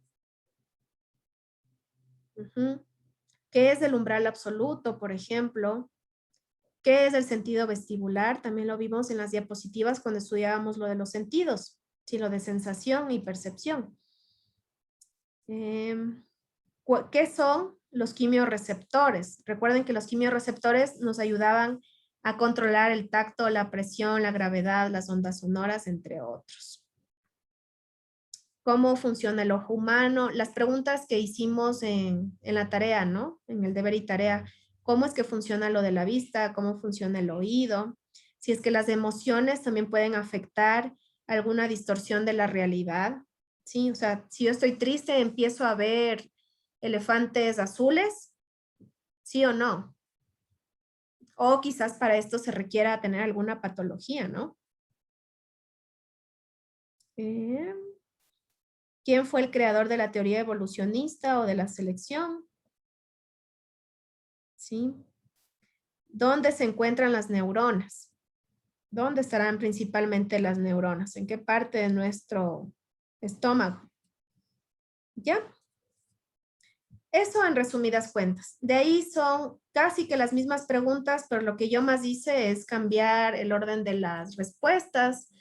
¿Qué es el umbral absoluto, por ejemplo? ¿Qué es el sentido vestibular? También lo vimos en las diapositivas cuando estudiábamos lo de los sentidos, ¿sí? Lo de sensación y percepción. ¿Qué son los quimiorreceptores? Recuerden que los quimiorreceptores nos ayudaban a controlar el tacto, la presión, la gravedad, las ondas sonoras, entre otros. ¿Cómo funciona el ojo humano? Las preguntas que hicimos en la tarea, ¿no? En el deber y tarea. ¿Cómo es que funciona lo de la vista? ¿Cómo funciona el oído? Si es que las emociones también pueden afectar alguna distorsión de la realidad. Sí, o sea, si yo estoy triste, empiezo a ver elefantes azules, ¿sí o no? O quizás para esto se requiera tener alguna patología, ¿no? ¿Quién fue el creador de la teoría evolucionista o de la selección? ¿Sí? ¿Dónde se encuentran las neuronas? ¿Dónde estarán principalmente las neuronas? ¿En qué parte de nuestro estómago? ¿Ya? Eso en resumidas cuentas. De ahí son casi que las mismas preguntas, pero lo que yo más hice es cambiar el orden de las respuestas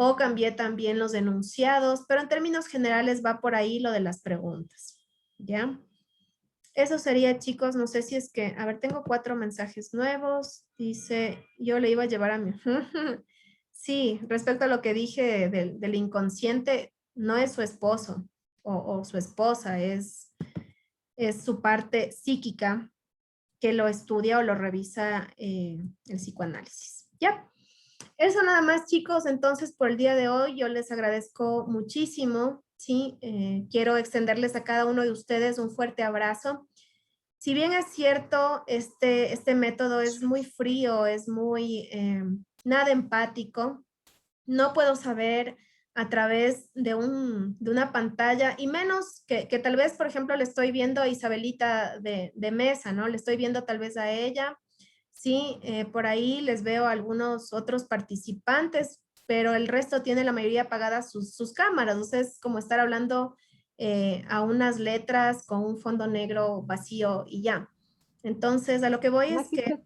o cambié también los enunciados, pero en términos generales va por ahí lo de las preguntas. ¿Ya? Eso sería, chicos, no sé si es que, a ver, tengo 4 mensajes nuevos. Dice, yo le iba a llevar a mi... Sí, respecto a lo que dije del inconsciente, no es su esposo o su esposa, es su parte psíquica que lo estudia o lo revisa el psicoanálisis. ¿Ya? Eso nada más, chicos. Entonces, por el día de hoy, yo les agradezco muchísimo ¿sí? Quiero extenderles a cada uno de ustedes un fuerte abrazo. Si bien es cierto, este método es muy frío, es muy nada empático, no puedo saber a través de una pantalla, y menos que tal vez, por ejemplo, le estoy viendo a Isabelita de mesa, ¿no? Le estoy viendo tal vez a ella, sí, por ahí les veo a algunos otros participantes, pero el resto tiene la mayoría apagadas sus cámaras, o sea, es como estar hablando a unas letras con un fondo negro vacío y ya. Entonces, a lo que voy es que...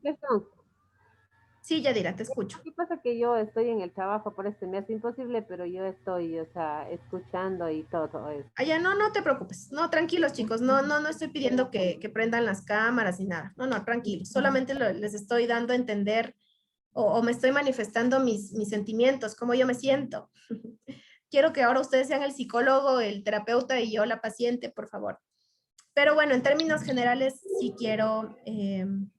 Sí, Yadira, te escucho. ¿Qué pasa? Que yo estoy en el trabajo, por eso me hace imposible, pero yo estoy, o sea, escuchando y todo eso. Ya, no te preocupes. No, tranquilos, chicos. No estoy pidiendo que prendan las cámaras ni nada. No, tranquilos. Solamente les estoy dando a entender o me estoy manifestando mis sentimientos, cómo yo me siento. Quiero que ahora ustedes sean el psicólogo, el terapeuta y yo la paciente, por favor. Pero bueno, en términos generales, sí quiero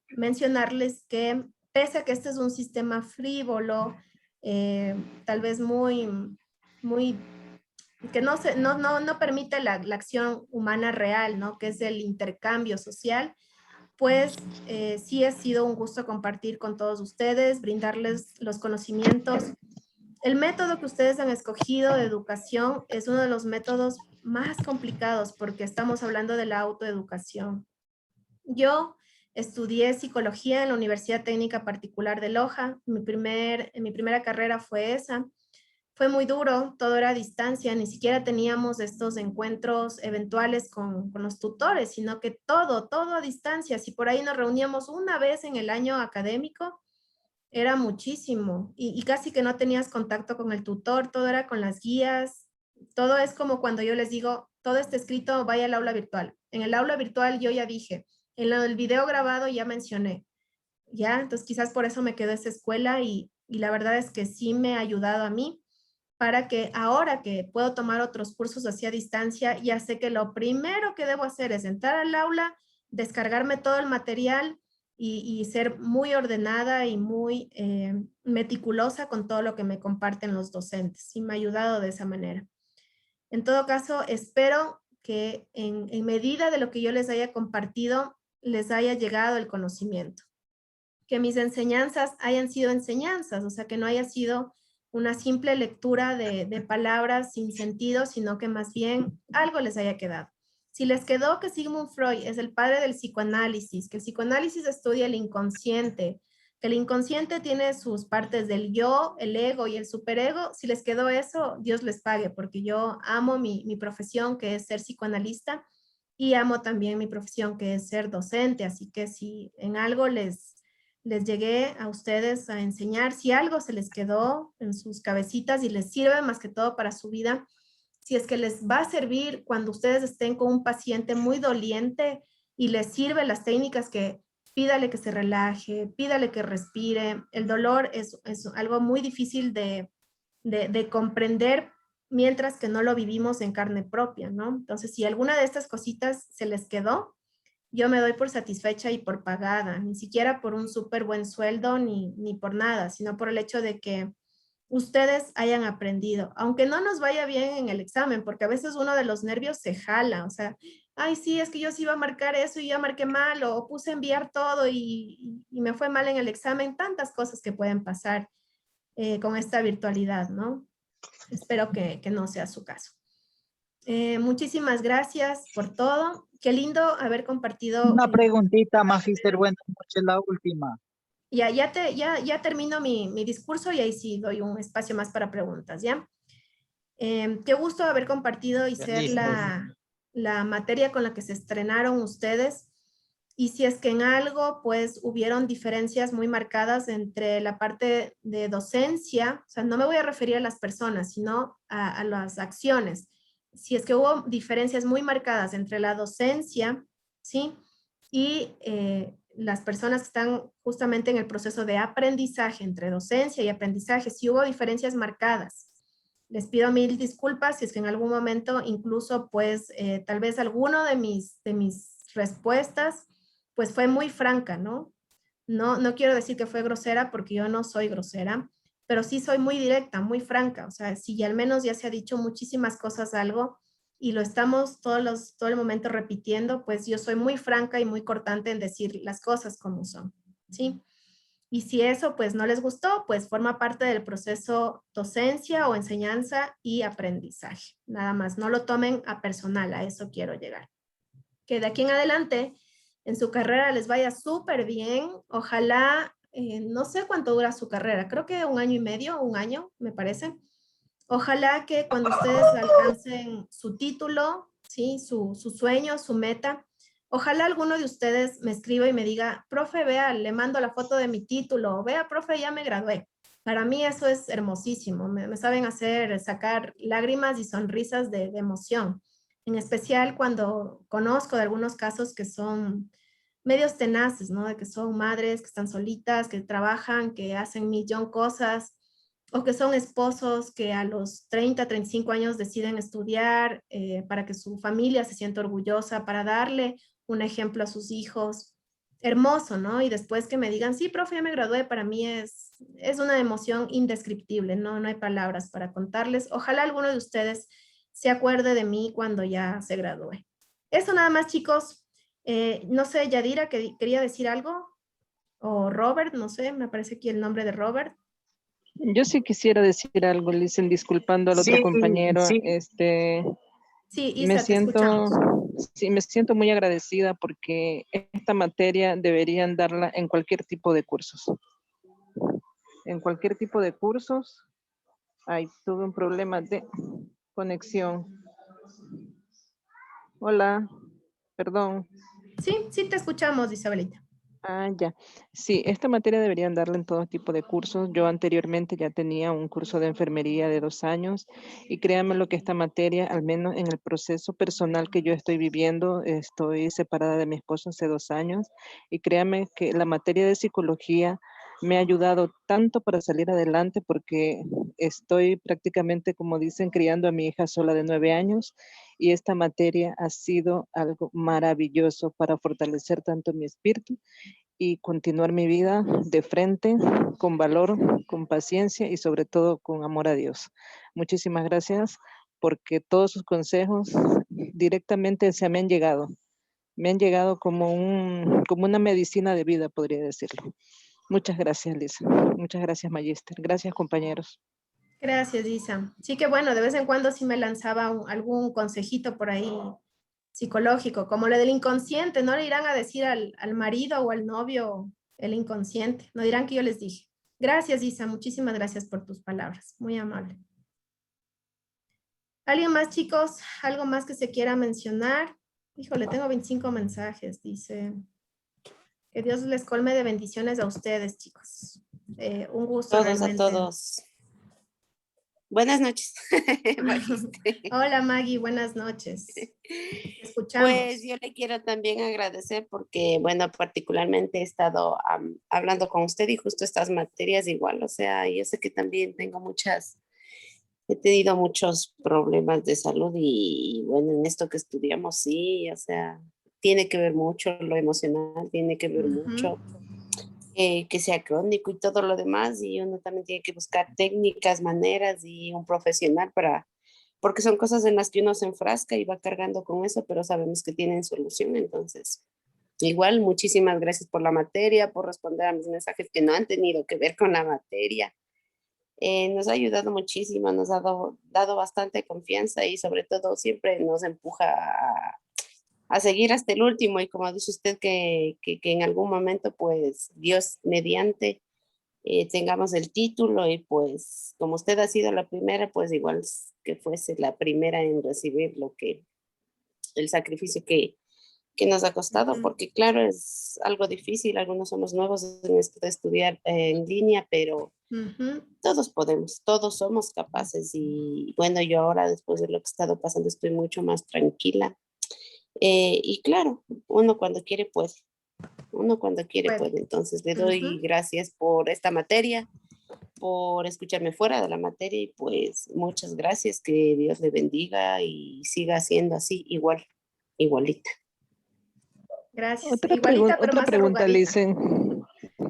mencionarles que pese a que este es un sistema frívolo, tal vez muy que no permite la acción humana real, ¿no? Que es el intercambio social, pues sí ha sido un gusto compartir con todos ustedes, brindarles los conocimientos. El método que ustedes han escogido de educación es uno de los métodos más complicados porque estamos hablando de la autoeducación. Yo estudié psicología en la Universidad Técnica Particular de Loja. Mi primera carrera fue esa. Fue muy duro, todo era a distancia, ni siquiera teníamos estos encuentros eventuales con los tutores, sino que todo a distancia. Si por ahí nos reuníamos una vez en el año académico, era muchísimo y casi que no tenías contacto con el tutor, todo era con las guías, todo es como cuando yo les digo, todo está escrito, vaya al aula virtual. En el aula virtual yo ya dije, en el video grabado ya mencioné, ya, entonces quizás por eso me quedó esa escuela y la verdad es que sí me ha ayudado a mí para que ahora que puedo tomar otros cursos así a distancia, ya sé que lo primero que debo hacer es entrar al aula, descargarme todo el material y ser muy ordenada y muy meticulosa con todo lo que me comparten los docentes. Y me ha ayudado de esa manera. En todo caso, espero que en medida de lo que yo les haya compartido, les haya llegado el conocimiento. Que mis enseñanzas hayan sido enseñanzas, o sea, que no haya sido una simple lectura de palabras sin sentido, sino que más bien algo les haya quedado. Si les quedó que Sigmund Freud es el padre del psicoanálisis, que el psicoanálisis estudia el inconsciente, que el inconsciente tiene sus partes del yo, el ego y el superego, si les quedó eso, Dios les pague, porque yo amo mi profesión, que es ser psicoanalista, y amo también mi profesión, que es ser docente, así que si en algo les llegué a ustedes a enseñar, si algo se les quedó en sus cabecitas y les sirve más que todo para su vida, si es que les va a servir cuando ustedes estén con un paciente muy doliente y les sirve las técnicas que pídale que se relaje, pídale que respire. El dolor es algo muy difícil de comprender mientras que no lo vivimos en carne propia, ¿no? Entonces, si alguna de estas cositas se les quedó, yo me doy por satisfecha y por pagada, ni siquiera por un súper buen sueldo ni por nada, sino por el hecho de que ustedes hayan aprendido, aunque no nos vaya bien en el examen, porque a veces uno de los nervios se jala, o sea, ay, sí, es que yo sí iba a marcar eso y ya marqué mal, o puse a enviar todo y me fue mal en el examen, tantas cosas que pueden pasar con esta virtualidad, ¿no? Espero que no sea su caso. Muchísimas gracias por todo. Qué lindo haber compartido. Una preguntita, Magister, buenas noches, la última. Ya termino mi discurso y ahí sí doy un espacio más para preguntas, ¿ya? Qué gusto haber compartido y ser la materia con la que se estrenaron ustedes. Y si es que en algo, pues, hubieron diferencias muy marcadas entre la parte de docencia, o sea, no me voy a referir a las personas, sino a las acciones. Si es que hubo diferencias muy marcadas entre la docencia, ¿sí? Y las personas que están justamente en el proceso de aprendizaje, entre docencia y aprendizaje, si hubo diferencias marcadas. Les pido mil disculpas si es que en algún momento incluso, pues, tal vez alguno de mis respuestas, pues fue muy franca, ¿no? No quiero decir que fue grosera porque yo no soy grosera, pero sí soy muy directa, muy franca. O sea, si al menos ya se ha dicho muchísimas cosas algo, y lo estamos todo el momento repitiendo, pues yo soy muy franca y muy cortante en decir las cosas como son, ¿sí? Y si eso pues no les gustó, pues forma parte del proceso docencia o enseñanza y aprendizaje. Nada más, no lo tomen a personal, a eso quiero llegar. Que de aquí en adelante en su carrera les vaya súper bien. Ojalá, no sé cuánto dura su carrera, creo que 1 año y medio, 1 año, me parece. Ojalá que cuando ustedes alcancen su título, ¿sí? Su sueño, su meta, ojalá alguno de ustedes me escriba y me diga, profe, vea, le mando la foto de mi título, vea, profe, ya me gradué. Para mí eso es hermosísimo, me saben hacer sacar lágrimas y sonrisas de emoción. En especial cuando conozco de algunos casos que son medios tenaces, ¿no? De que son madres que están solitas, que trabajan, que hacen millón cosas, o que son esposos que a los 30, 35 años deciden estudiar para que su familia se sienta orgullosa, para darle un ejemplo a sus hijos. Hermoso, ¿no? Y después que me digan, sí, profe, ya me gradué, para mí es una emoción indescriptible, ¿no? No hay palabras para contarles. Ojalá alguno de ustedes se acuerde de mí cuando ya se gradúe. Eso nada más, chicos. No sé, Yadira, que quería decir algo, o Robert, no sé, me aparece aquí el nombre de Robert. Yo sí quisiera decir algo, Listen, disculpando al otro compañero. Sí, Isa, te escuchamos. Sí, me siento muy agradecida porque esta materia deberían darla en cualquier tipo de cursos. En cualquier tipo de cursos. Ay, tuve un problema de conexión. Hola, perdón. Sí, te escuchamos, Isabelita. Ah, ya. Sí, esta materia deberían darla en todo tipo de cursos. Yo anteriormente ya tenía un curso de enfermería de 2 años y créanme lo que esta materia, al menos en el proceso personal que yo estoy viviendo, estoy separada de mi esposo hace 2 años y créanme que la materia de psicología me ha ayudado tanto para salir adelante porque estoy prácticamente, como dicen, criando a mi hija sola de 9 años y esta materia ha sido algo maravilloso para fortalecer tanto mi espíritu y continuar mi vida de frente, con valor, con paciencia y sobre todo con amor a Dios. Muchísimas gracias porque todos sus consejos directamente se me han llegado. Me han llegado como una medicina de vida, podría decirlo. Muchas gracias, Lisa. Muchas gracias, Magister. Gracias, compañeros. Gracias, Isa. Sí que bueno, de vez en cuando sí me lanzaba algún consejito por ahí psicológico, como lo del inconsciente. No le irán a decir al marido o al novio el inconsciente. No dirán que yo les dije. Gracias, Isa. Muchísimas gracias por tus palabras. Muy amable. ¿Alguien más, chicos? ¿Algo más que se quiera mencionar? Híjole, tengo 25 mensajes. Dice... Que Dios les colme de bendiciones a ustedes, chicos. Un gusto Todos realmente. a todos. Buenas noches. Hola, Maggie, buenas noches. Te escuchamos. Pues yo le quiero también agradecer porque, bueno, particularmente he estado hablando con usted y justo estas materias igual, o sea, yo sé que también he tenido muchos problemas de salud y bueno, en esto que estudiamos, sí, o sea, tiene que ver mucho lo emocional, tiene que ver mucho que sea crónico y todo lo demás, y uno también tiene que buscar técnicas, maneras y un profesional porque son cosas en las que uno se enfrasca y va cargando con eso, pero sabemos que tienen solución, entonces, igual, muchísimas gracias por la materia, por responder a mis mensajes que no han tenido que ver con la materia. Nos ha ayudado muchísimo, nos ha dado bastante confianza y sobre todo siempre nos empuja a seguir hasta el último y como dice usted que en algún momento pues Dios mediante tengamos el título y pues como usted ha sido la primera pues igual que fuese la primera en recibir el sacrificio que nos ha costado, porque claro, es algo difícil, algunos somos nuevos en esto de estudiar en línea, pero todos podemos, todos somos capaces y bueno, yo ahora después de lo que he estado pasando estoy mucho más tranquila y claro, uno cuando quiere puede, entonces le doy gracias por esta materia, por escucharme fuera de la materia y pues muchas gracias, que Dios le bendiga y siga siendo así igualita. Gracias. Otra pregunta, Lisen.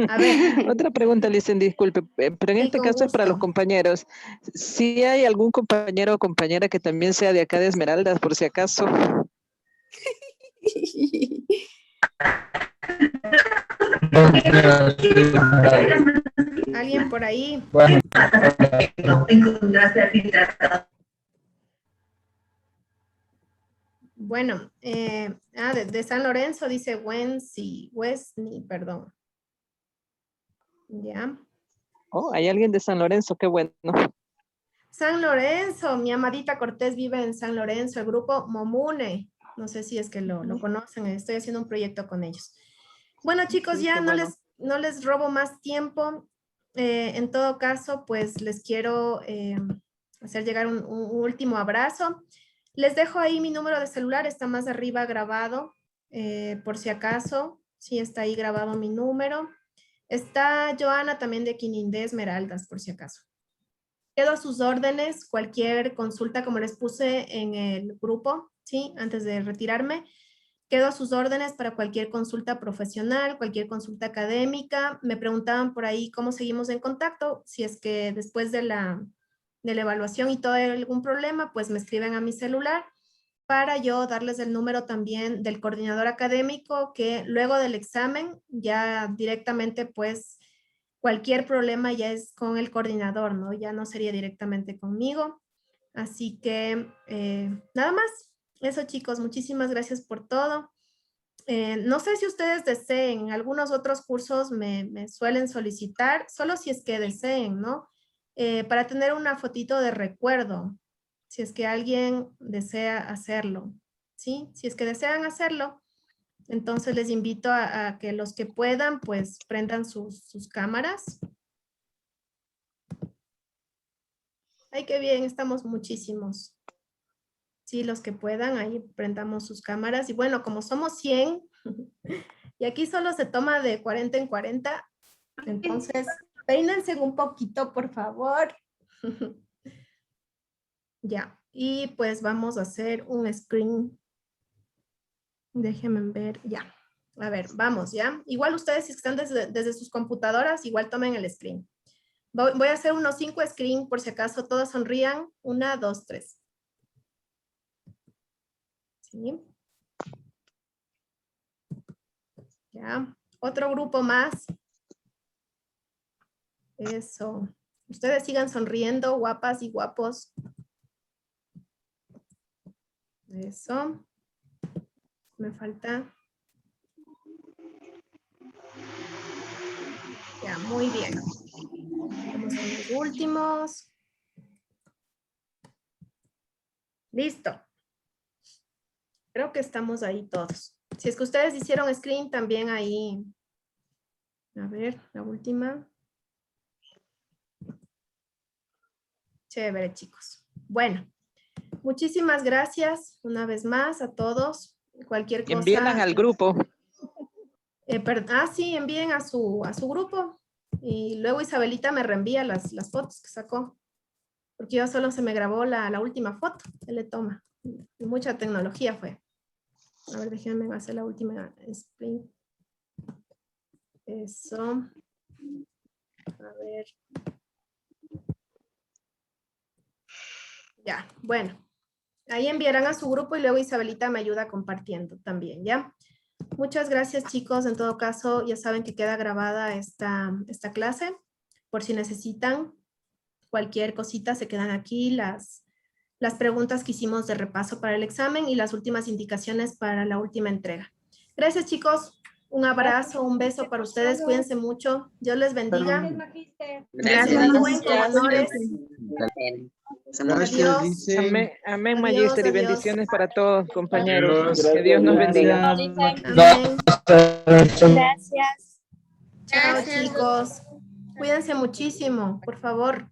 A ver. Otra pregunta, Licen, disculpe, pero en Sí, este con caso es para los gusto. compañeros. Si hay algún compañero o compañera que también sea de acá de Esmeraldas, por si acaso. ¿Alguien por ahí? Bueno, de San Lorenzo dice Wesley, perdón. Ya. Oh, hay alguien de San Lorenzo, qué bueno. San Lorenzo, mi amadita Cortés vive en San Lorenzo, el grupo Momune. No sé si es que lo conocen, estoy haciendo un proyecto con ellos. Bueno, chicos, Sí, ya qué no, bueno. no les robo más tiempo. En todo caso, pues les quiero hacer llegar un último abrazo. Les dejo ahí mi número de celular, está más arriba grabado, por si acaso. Sí, está ahí grabado mi número. Está Joana también de Quinindé Esmeraldas, por si acaso. Quedo a sus órdenes, cualquier consulta, como les puse en el grupo, ¿sí? Antes de retirarme, quedo a sus órdenes para cualquier consulta profesional, cualquier consulta académica. Me preguntaban por ahí cómo seguimos en contacto, si es que después de la evaluación y todo hay algún problema, pues me escriben a mi celular para yo darles el número también del coordinador académico, que luego del examen ya directamente pues cualquier problema ya es con el coordinador, ¿no? Ya no sería directamente conmigo. Así que nada más. Eso, chicos, muchísimas gracias por todo. No sé si ustedes deseen, algunos otros cursos me suelen solicitar, solo si es que deseen, ¿no? Para tener una fotito de recuerdo, si es que alguien desea hacerlo, ¿sí? Si es que desean hacerlo, entonces les invito a que los que puedan, pues prendan sus cámaras. Ay, qué bien, estamos muchísimos. Sí, los que puedan, ahí prendamos sus cámaras. Y bueno, como somos 100, y aquí solo se toma de 40 en 40, entonces peínense un poquito, por favor. Ya, y pues vamos a hacer un screen. Déjenme ver, ya. A ver, vamos, ¿ya? Igual ustedes si están desde sus computadoras, igual tomen el screen. Voy a hacer unos 5 screen por si acaso todos sonrían. 1, 2, 3. ¿Sí? Ya. Otro grupo más. Eso. Ustedes sigan sonriendo, guapas y guapos. Eso. Me falta. Ya, muy bien. Vamos con los últimos. Listo. Creo que estamos ahí todos. Si es que ustedes hicieron screen, también ahí. A ver, la última. Chévere, chicos. Bueno, muchísimas gracias una vez más a todos. Cualquier cosa. Envíen al grupo. Sí, envíen a su grupo. Y luego Isabelita me reenvía las fotos que sacó. Porque yo solo se me grabó la última foto. Él le toma. Mucha tecnología fue. A ver, déjenme hacer la última sprint. Eso. A ver. Ya, bueno. Ahí enviarán a su grupo y luego Isabelita me ayuda compartiendo también, ¿ya? Muchas gracias, chicos. En todo caso, ya saben que queda grabada esta clase. Por si necesitan cualquier cosita, se quedan aquí las preguntas que hicimos de repaso para el examen y las últimas indicaciones para la última entrega. Gracias, chicos. Un abrazo, un beso para ustedes. Cuídense mucho. Dios les bendiga. Gracias. Gracias, dice. Amén, amén, Adiós, Magister, y adiós. bendiciones para todos, compañeros. Adiós. Que Dios nos bendiga. Amén. Gracias. Chao, chicos. Cuídense muchísimo, por favor.